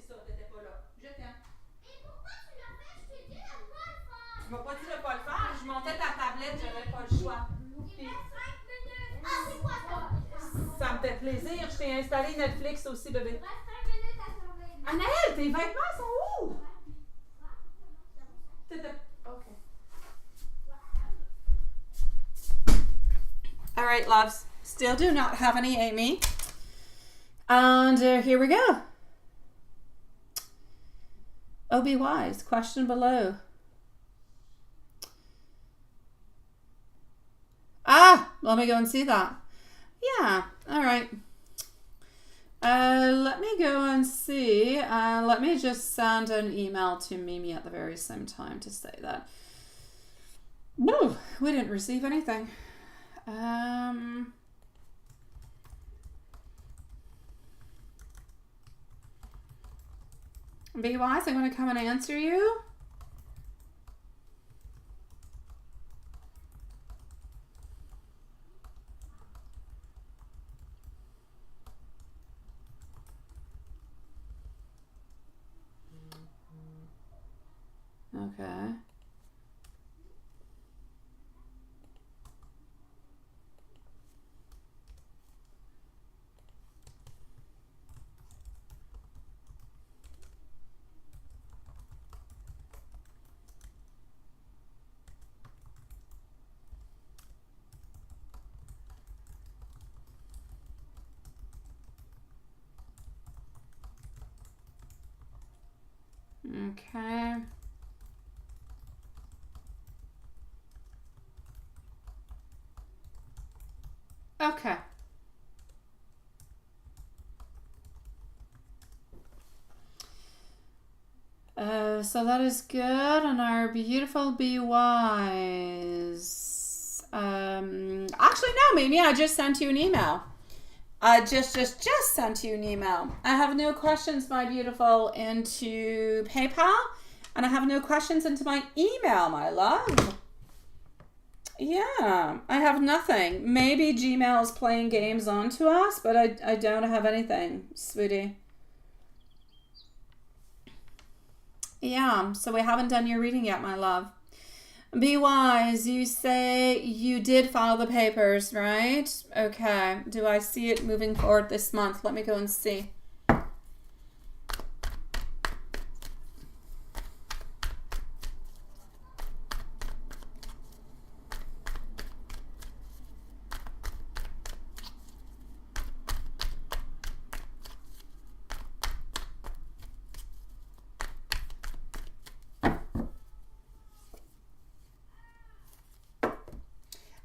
c'est ça, t'étais pas là. Je t'aime. Et pourquoi tu l'as fait? Je t'ai dit de pas le faire. Tu m'as pas dit de pas le faire. Je montais ta tablette, j'avais pas le choix. Il reste 5 minutes. Ah, c'est quoi ça? Ça me fait plaisir. Je t'ai installé Netflix aussi, bébé. Il reste 5 minutes à surveiller. Anaëlle, tes vêtements sont où? T'étais... OK. All right, loves. Still do not have any Amy. And here we go. Oh, be wise. Question below. Ah, let me go and see that. Yeah, all right. Let me go and see. Let me just send an email to Mimi at the very same time to say that. No, we didn't receive anything. Be wise, I'm going to come and answer you. Okay. Okay. Okay. So that is good, and our beautiful Be Wise. Actually, no, Mimi, I just sent you an email. I just sent you an email. I have no questions, my beautiful, into PayPal, and I have no questions into my email, my love. Yeah, I have nothing. Maybe Gmail is playing games onto us, but I don't have anything, sweetie. Yeah, so we haven't done your reading yet, my love. Be wise, you say you did file the papers, right? Okay, do I see it moving forward this month? Let me go and see.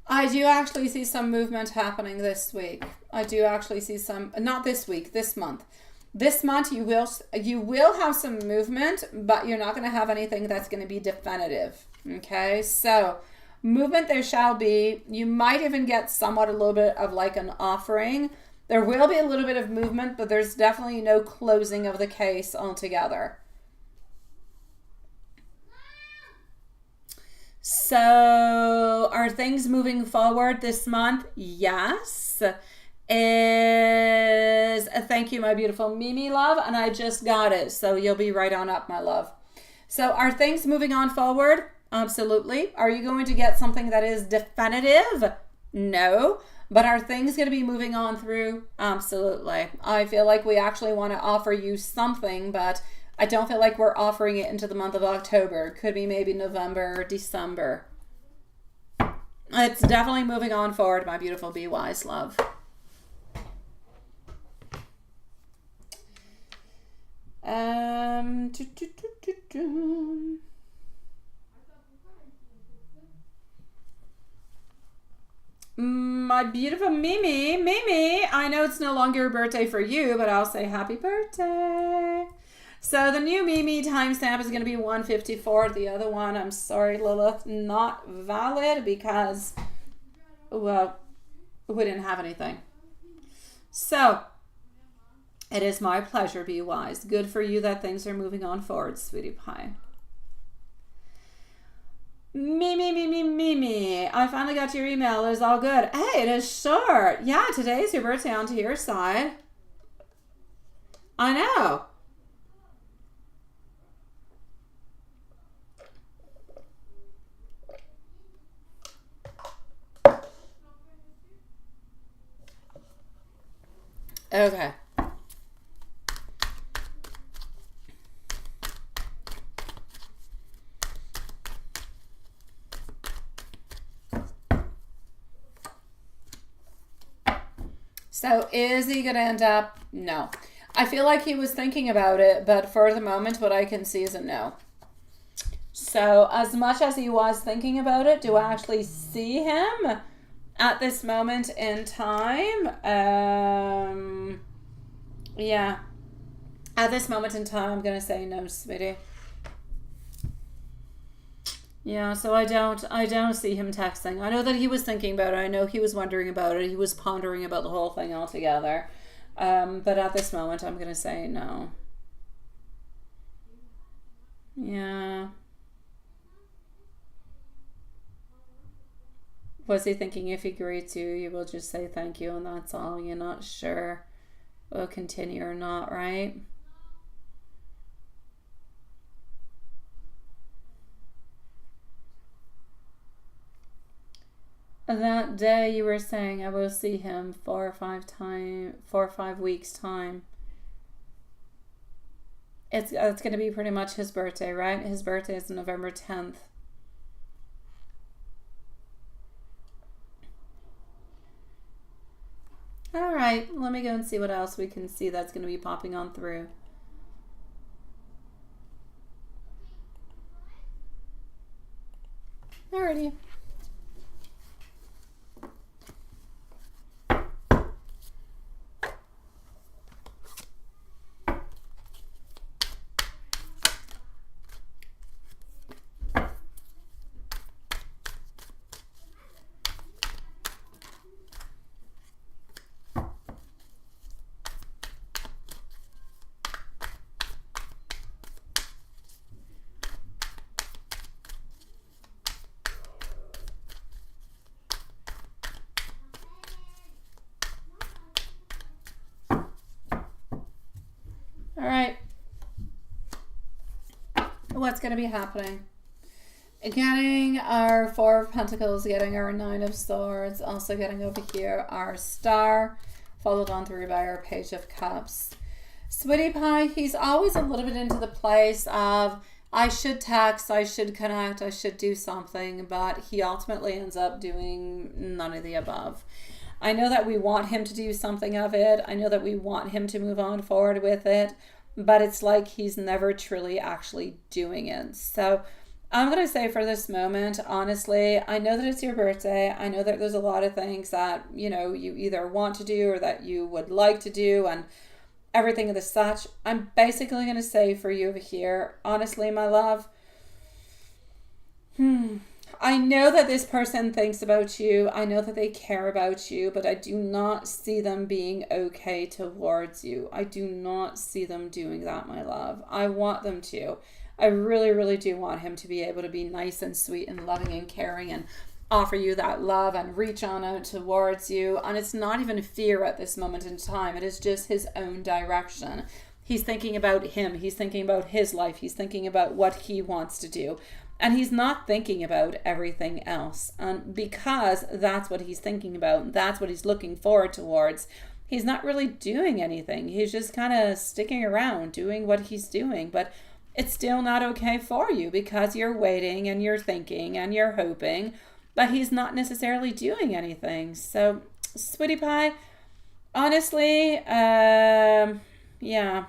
I do actually see some movement happening this week. I do actually see some, not this week, this month. This month you will have some movement, but you're not going to have anything that's going to be definitive. Okay, so movement there shall be. You might even get somewhat a little bit of like an offering. There will be a little bit of movement, but there's definitely no closing of the case altogether. So are things moving forward this month? Yes. Thank you, my beautiful Mimi love, and I just got it, so you'll be right on up, my love. So are things moving on forward? Absolutely. Are you going to get something that is definitive? No. But are things going to be moving on through? Absolutely. I feel like we actually want to offer you something, but I don't feel like we're offering it into the month of October. Could be maybe November or December. It's definitely moving on forward, my beautiful Be Wise love. My beautiful Mimi, I know it's no longer your birthday for you, but I'll say happy birthday. So the new Mimi timestamp is going to be 154. The other one, I'm sorry, Lilith, not valid because, well, we didn't have anything. So it is my pleasure, Be Wise. Good for you that things are moving on forward, sweetie pie. Mimi. I finally got your email. It is all good. Hey, it is short. Yeah, today's your birthday onto your side. I know. Okay. So is he going to end up? No. I feel like he was thinking about it, but for the moment, what I can see is a no. So as much as he was thinking about it, do I actually see him at this moment in time? Yeah. At this moment in time, I'm going to say no, sweetie. Yeah, so I don't see him texting. I know that he was thinking about it. I know he was wondering about it. He was pondering about the whole thing altogether. But at this moment, I'm going to say no. Yeah. Was he thinking if he agreed to, you will just say thank you and that's all? You're not sure we'll continue or not, right? That day you were saying I will see him 4 or 5 weeks time. It's going to be pretty much his birthday, right? His birthday is November 10th. All right, let me go and see what else we can see that's going to be popping on through. Alrighty. All right. What's going to be happening? Getting our 4 of Pentacles, getting our 9 of Swords, also getting over here our Star, followed on through by our Page of Cups. Sweetie Pie, he's always a little bit into the place of, I should text, I should connect, I should do something, but he ultimately ends up doing none of the above. I know that we want him to do something of it. I know that we want him to move on forward with it, but it's like he's never truly actually doing it. So I'm going to say for this moment, honestly, I know that it's your birthday. I know that there's a lot of things that, you know, you either want to do or that you would like to do and everything of the such. I'm basically going to say for you over here, honestly, my love, I know that this person thinks about you. I know that they care about you, but I do not see them being okay towards you. I do not see them doing that, my love. I want them to. I really, really do want him to be able to be nice and sweet and loving and caring and offer you that love and reach on out towards you. And it's not even fear at this moment in time. It is just his own direction. He's thinking about him. He's thinking about his life. He's thinking about what he wants to do. And he's not thinking about everything else. And because that's what he's thinking about, that's what he's looking forward towards, he's not really doing anything. He's just kind of sticking around doing what he's doing. But it's still not okay for you because you're waiting and you're thinking and you're hoping, but he's not necessarily doing anything. So, Sweetie Pie, honestly, yeah.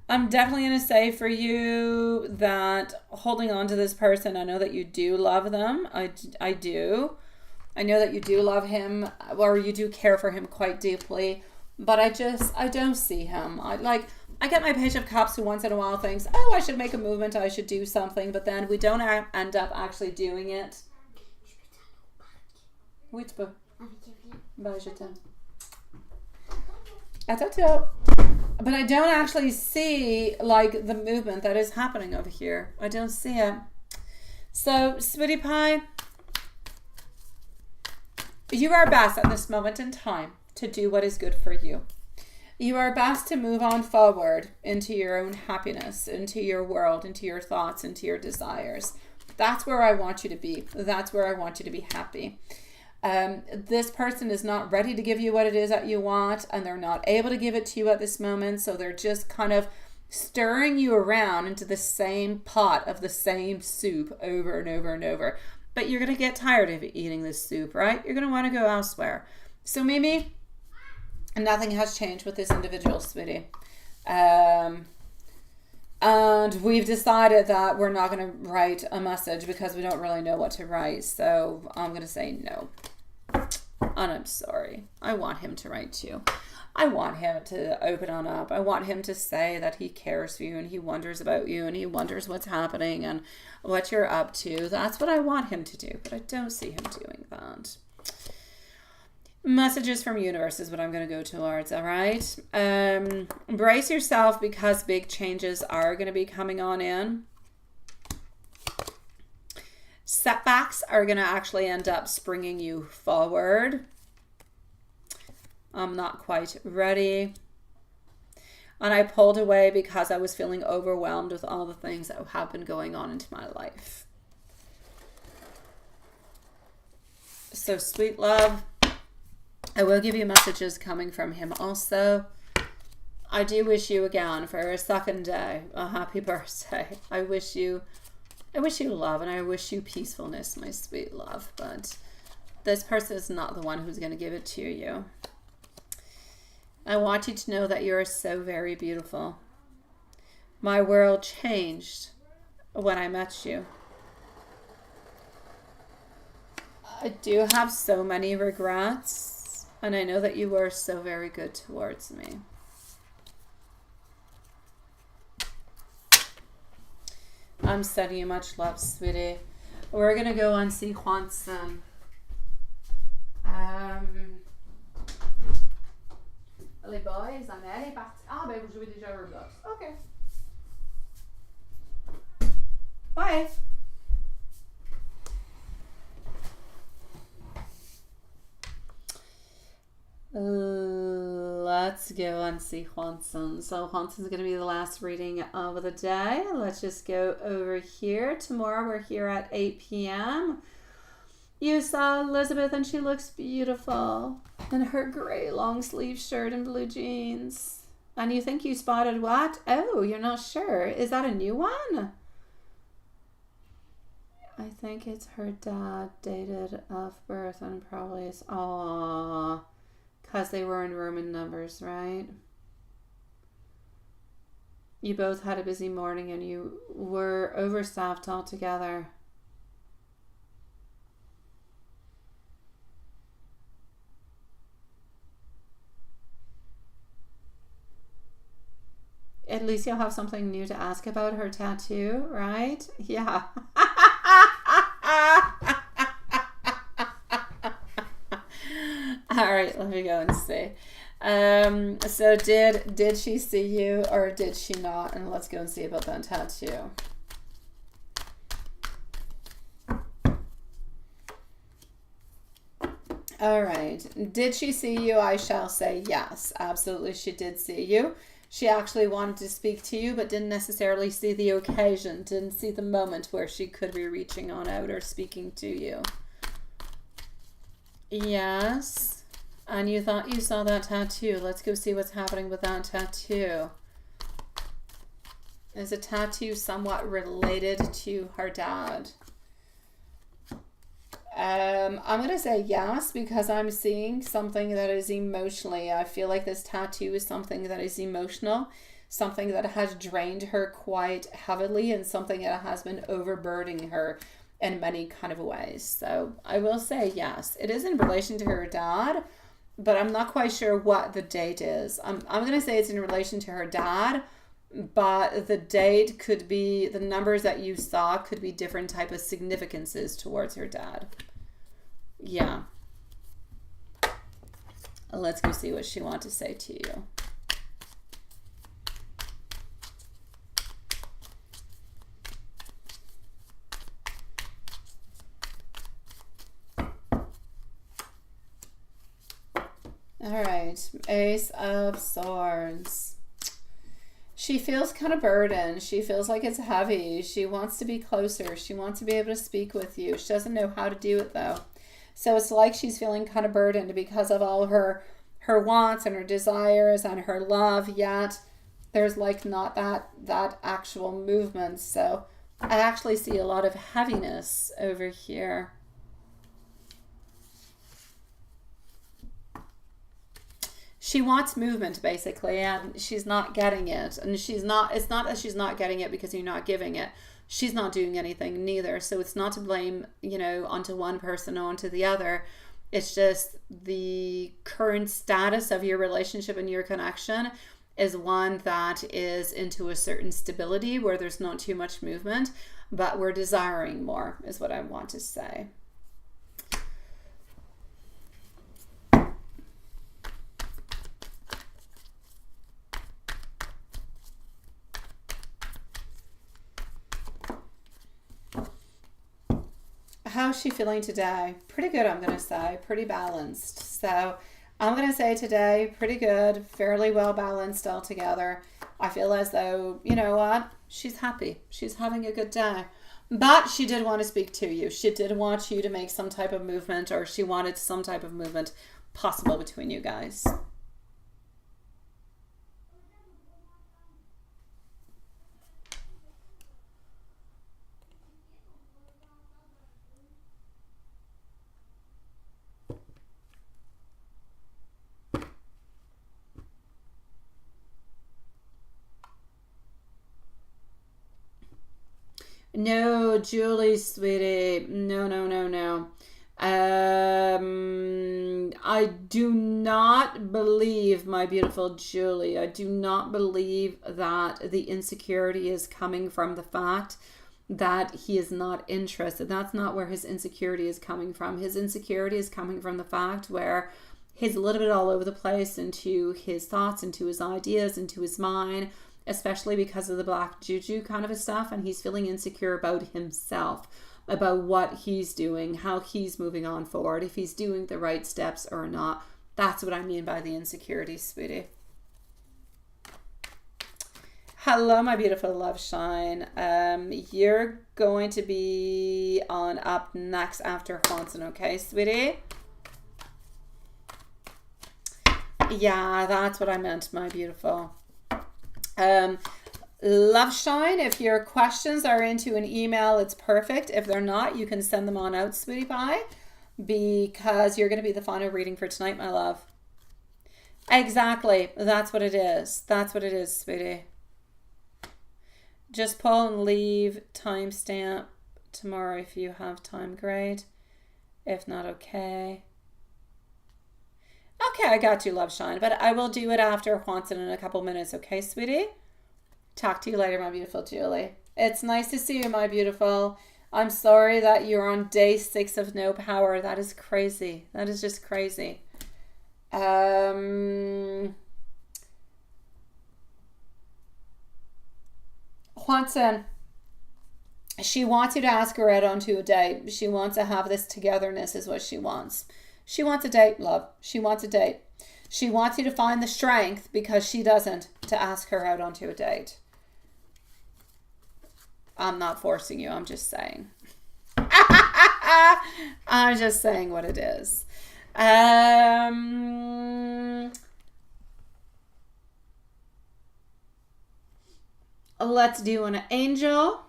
I'm definitely going to say for you that holding on to this person, I know that you do love them. I do. I know that you do love him, or you do care for him quite deeply, but I don't see him. I get my Page of Cups who once in a while thinks, oh, I should make a movement, I should do something, but then we don't end up actually doing it. Oui, tu peux. Ben, je t'aime. Attends. But I don't actually see like the movement that is happening over here. I don't see it. So, Sweetie Pie, you are best at this moment in time to do what is good for you. You are best to move on forward into your own happiness, into your world, into your thoughts, into your desires. That's where I want you to be. That's where I want you to be happy. This person is not ready to give you what it is that you want, and they're not able to give it to you at this moment. So they're just kind of stirring you around into the same pot of the same soup over and over and over. But you're going to get tired of eating this soup, right? You're going to want to go elsewhere. So Mimi, nothing has changed with this individual, sweetie. And we've decided that we're not going to write a message because we don't really know what to write. So I'm going to say no. And I'm sorry. I want him to write to you. I want him to open on up. I want him to say that he cares for you and he wonders about you and he wonders what's happening and what you're up to. That's what I want him to do, but I don't see him doing that. Messages from universe is what I'm going to go towards, all right? Brace yourself because big changes are going to be coming on in. Setbacks are going to actually end up springing you forward. I'm not quite ready. And I pulled away because I was feeling overwhelmed with all the things that have been going on into my life. So sweet love, I will give you messages coming from him also. I do wish you again for a second day a happy birthday. I wish you love and I wish you peacefulness, my sweet love. But this person is not the one who's going to give it to you. I want you to know that you're so very beautiful. My world changed when I met you. I do have so many regrets, and I know that you were so very good towards me. I'm sending you much love, sweetie. We're going to go on sequence. Les boys, on est parti. Ah, ben vous jouez déjà Roblox. OK. Bye. Let's go and see Juanson. So Juanson's going to be the last reading of the day. Let's just go over here. Tomorrow we're here at 8 p.m. You saw Elizabeth and she looks beautiful in her gray long sleeve shirt and blue jeans. And you think you spotted what? Oh, you're not sure. Is that a new one? I think it's her dad, dated of birth and probably is, aww, because they were in Roman numbers, right? You both had a busy morning and you were overstaffed altogether. At least you'll have something new to ask about her tattoo, right? Yeah. All right, let me go and see. So did she see you or did she not? And let's go and see about that tattoo. All right. Did she see you? I shall say yes. Absolutely, she did see you. She actually wanted to speak to you, but didn't necessarily see the occasion, didn't see the moment where she could be reaching on out or speaking to you. Yes. And you thought you saw that tattoo. Let's go see what's happening with that tattoo. Is a tattoo somewhat related to her dad? I'm going to say yes because I'm seeing something that is emotionally. I feel like this tattoo is something that is emotional, something that has drained her quite heavily and something that has been overburdening her in many kind of ways. So I will say yes. It is in relation to her dad, but I'm not quite sure what the date is. I'm going to say it's in relation to her dad, but the date could be, the numbers that you saw could be different type of significances towards her dad. Yeah. Let's go see what she wants to say to you. All right, Ace of Swords. She feels kind of burdened. She feels like it's heavy. She wants to be closer. She wants to be able to speak with you. She doesn't know how to do it though. So it's like she's feeling kind of burdened because of all her wants and her desires and her love, yet there's like not that actual movement. So I actually see a lot of heaviness over here. She wants movement basically, and she's not getting it. And it's not that she's not getting it because you're not giving it. She's not doing anything neither. So it's not to blame, onto one person or onto the other. It's just the current status of your relationship and your connection is one that is into a certain stability where there's not too much movement, but we're desiring more is what I want to say. How's she feeling today? Pretty good, I'm going to say. Pretty balanced. So I'm going to say today, pretty good, fairly well balanced altogether. I feel as though, you know what? She's happy. She's having a good day. But she did want to speak to you. She did want you to make some type of movement, or she wanted some type of movement possible between you guys. No, Julie, sweetie. No. I do not believe, my beautiful Julie, I do not believe that the insecurity is coming from the fact that he is not interested. That's not where his insecurity is coming from. His insecurity is coming from the fact where he's a little bit all over the place into his thoughts, into his ideas, into his mind, especially because of the black juju kind of stuff, and he's feeling insecure about himself, about what he's doing, how he's moving on forward, if he's doing the right steps or not. That's what I mean by the insecurity, sweetie. Hello, my beautiful love shine. You're going to be on up next after Hanson, okay, sweetie? Yeah, that's what I meant, my beautiful. Love shine, if your questions are into an email, it's perfect. If they're not, you can send them on out, sweetie pie, because you're going to be the final reading for tonight, my love. Exactly. That's what it is. That's what it is, sweetie. Just pull and leave timestamp tomorrow if you have time. Great. If not, okay. Okay, I got you, love shine, but I will do it after Juanson in a couple minutes, okay, sweetie? Talk to you later, my beautiful Julie. It's nice to see you, my beautiful. I'm sorry that you're on day 6 of no power. That is crazy. That is just crazy. Juanson, she wants you to ask her out onto a date. She wants to have this togetherness is what she wants. She wants a date, love. She wants a date. She wants you to find the strength, because she doesn't, to ask her out onto a date. I'm not forcing you. I'm just saying. I'm just saying what it is. Let's do an angel.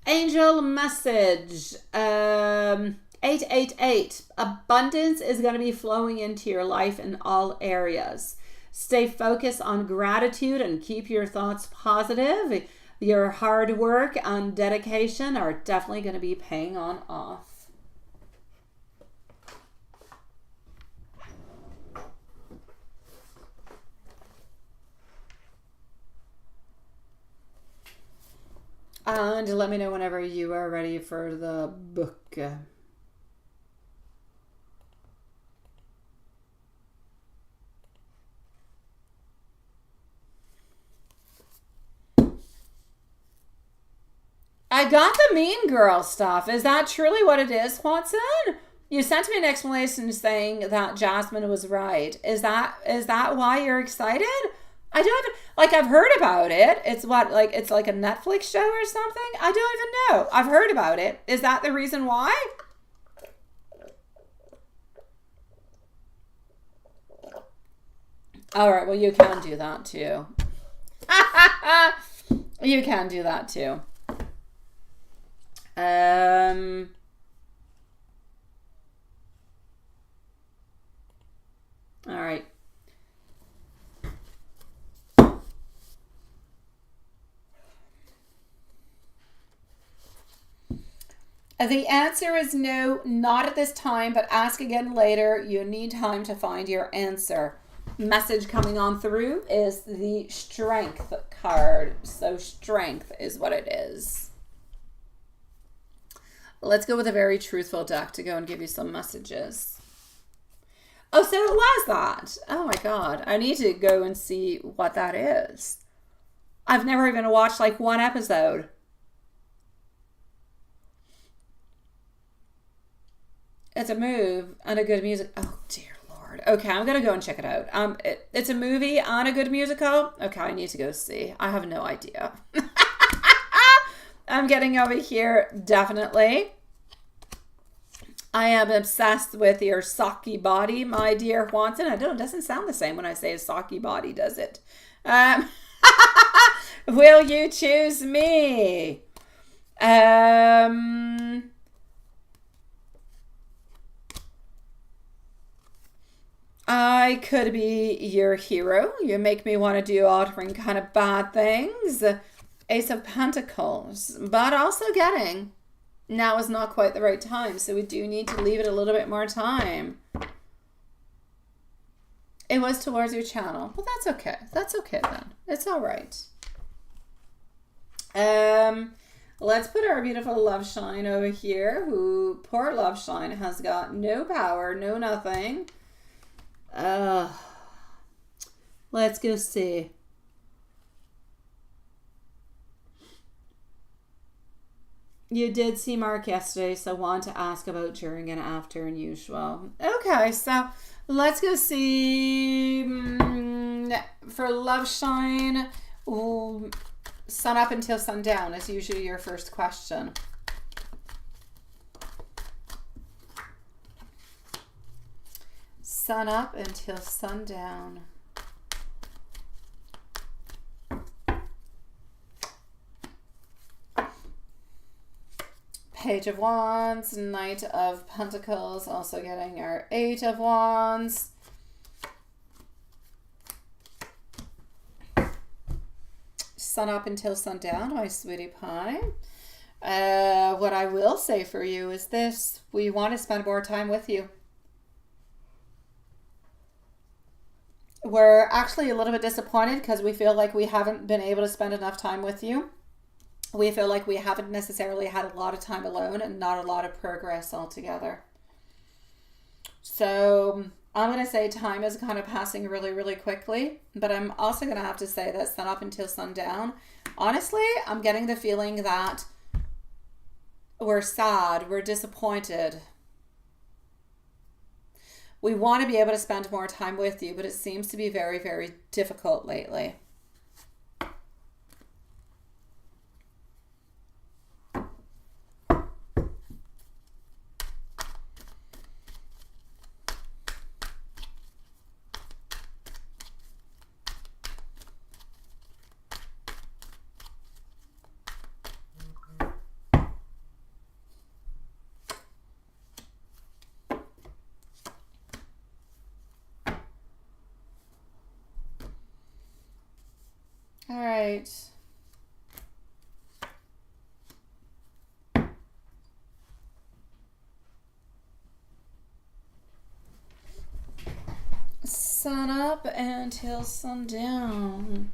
Angel message. 888. Abundance is going to be flowing into your life in all areas. Stay focused on gratitude and keep your thoughts positive. Your hard work and dedication are definitely going to be paying off. And let me know whenever you are ready for the book. I got the mean girl stuff. Is that truly what it is, Watson? You sent me an explanation saying that Jasmine was right. Is that why you're excited? I don't even, like, I've heard about it. It's what, like, it's like a Netflix show or something? I don't even know. I've heard about it. Is that the reason why? All right, well, you can do that too. You can do that too. All right. The answer is no, not at this time, but ask again later. You need time to find your answer. Message coming on through is the Strength card. So Strength is what it is. Let's go with a very truthful deck to go and give you some messages. Oh, so it was that. Oh my God. I need to go and see what that is. I've never even watched like one episode. It's a move and a good music. Oh dear Lord. Okay, I'm gonna go and check it out. It's a movie and a good musical. Okay, I need to go see. I have no idea. I'm getting over here, definitely. I am obsessed with your socky body, my dear Watson. I don't. It doesn't sound the same when I say a socky body, does it? Will you choose me? I could be your hero. You make me want to do all different kind of bad things. Ace of Pentacles. But also getting, now is not quite the right time. So we do need to leave it a little bit more time. It was towards your channel. Well, that's okay. That's okay then. It's all right. Let's put our beautiful Love Shine over here. Who, poor Love Shine, has got no power, no nothing. Let's go see. You did see Mark yesterday, so I want to ask about during and after and usual. Okay, so let's go see for Love Shine. Sun up until sundown is usually your first question. Sun up until sundown. Page of Wands, Knight of Pentacles, also getting our Eight of Wands. Sun up until sundown, my sweetie pie. What I will say for you is this: we want to spend more time with you. We're actually a little bit disappointed because we feel like we haven't been able to spend enough time with you. We feel like we haven't necessarily had a lot of time alone and not a lot of progress altogether. So I'm going to say time is kind of passing really, really quickly. But I'm also going to have to say that sun up until sundown. Honestly, I'm getting the feeling that we're sad, we're disappointed. We want to be able to spend more time with you, but it seems to be very, very difficult lately. All right. Sun up until sundown.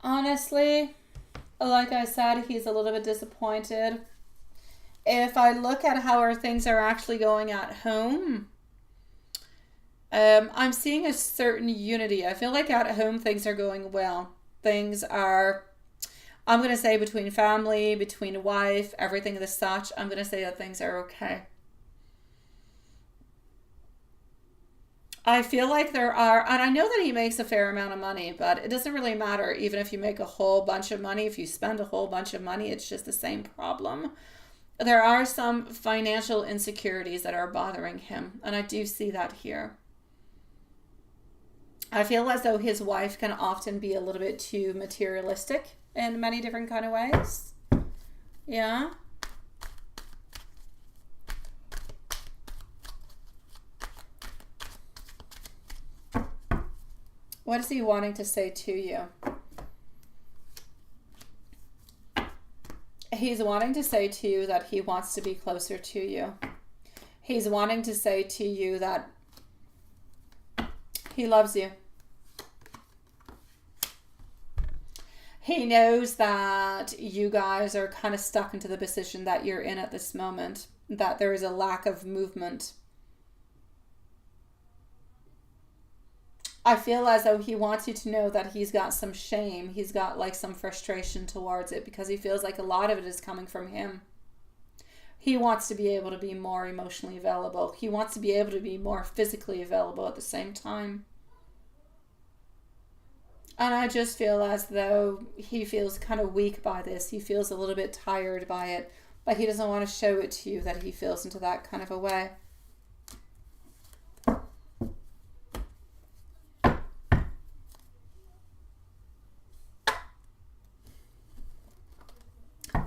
Honestly, like I said, he's a little bit disappointed. If I look at how our things are actually going at home, I'm seeing a certain unity. I feel like at home things are going well. Things are, I'm going to say between family, between wife, everything of the such, I'm going to say that things are okay. I feel like there are, and I know that he makes a fair amount of money, but it doesn't really matter. Even if you make a whole bunch of money, if you spend a whole bunch of money, it's just the same problem. There are some financial insecurities that are bothering him, and I do see that here. I feel as though his wife can often be a little bit too materialistic in many different kind of ways. Yeah. What is he wanting to say to you? He's wanting to say to you that he wants to be closer to you. He's wanting to say to you that he loves you. He knows that you guys are kind of stuck into the position that you're in at this moment, that there is a lack of movement. I feel as though he wants you to know that he's got some shame. He's got like some frustration towards it because he feels like a lot of it is coming from him. He wants to be able to be more emotionally available. He wants to be able to be more physically available at the same time. And I just feel as though he feels kind of weak by this. He feels a little bit tired by it, but he doesn't want to show it to you that he feels into that kind of a way.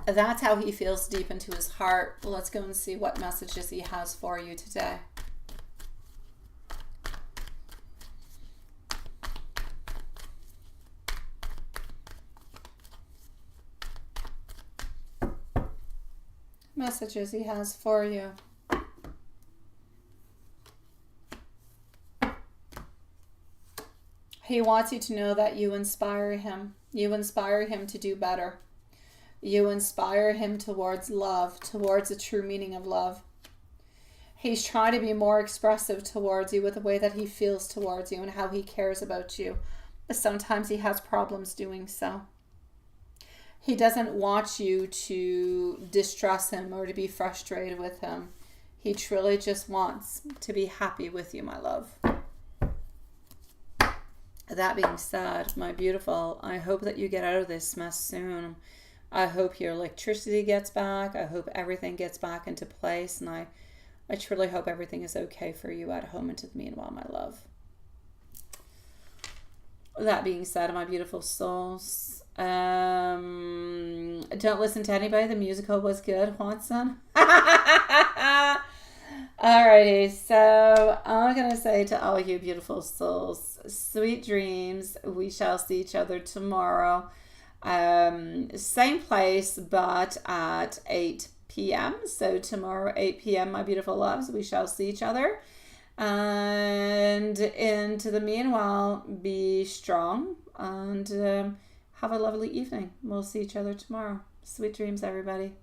That's how he feels deep into his heart. Let's go and see what messages he has for you today. Messages he has for you. He wants you to know that you inspire him. You inspire him to do better. You inspire him towards love, towards the true meaning of love. He's trying to be more expressive towards you with the way that he feels towards you and how he cares about you. But sometimes he has problems doing so. He doesn't want you to distress him or to be frustrated with him. He truly just wants to be happy with you, my love. That being said, my beautiful, I hope that you get out of this mess soon. I hope your electricity gets back. I hope everything gets back into place. And I truly hope everything is okay for you at home into the meanwhile, my love. That being said, my beautiful souls, don't listen to anybody. The musical was good, Watson. Alrighty, so I'm going to say to all you beautiful souls, sweet dreams. We shall see each other tomorrow. Same place, but at 8 p.m. So tomorrow, 8 p.m., my beautiful loves, we shall see each other. And into the meanwhile, be strong and have a lovely evening. We'll see each other tomorrow. Sweet dreams, everybody.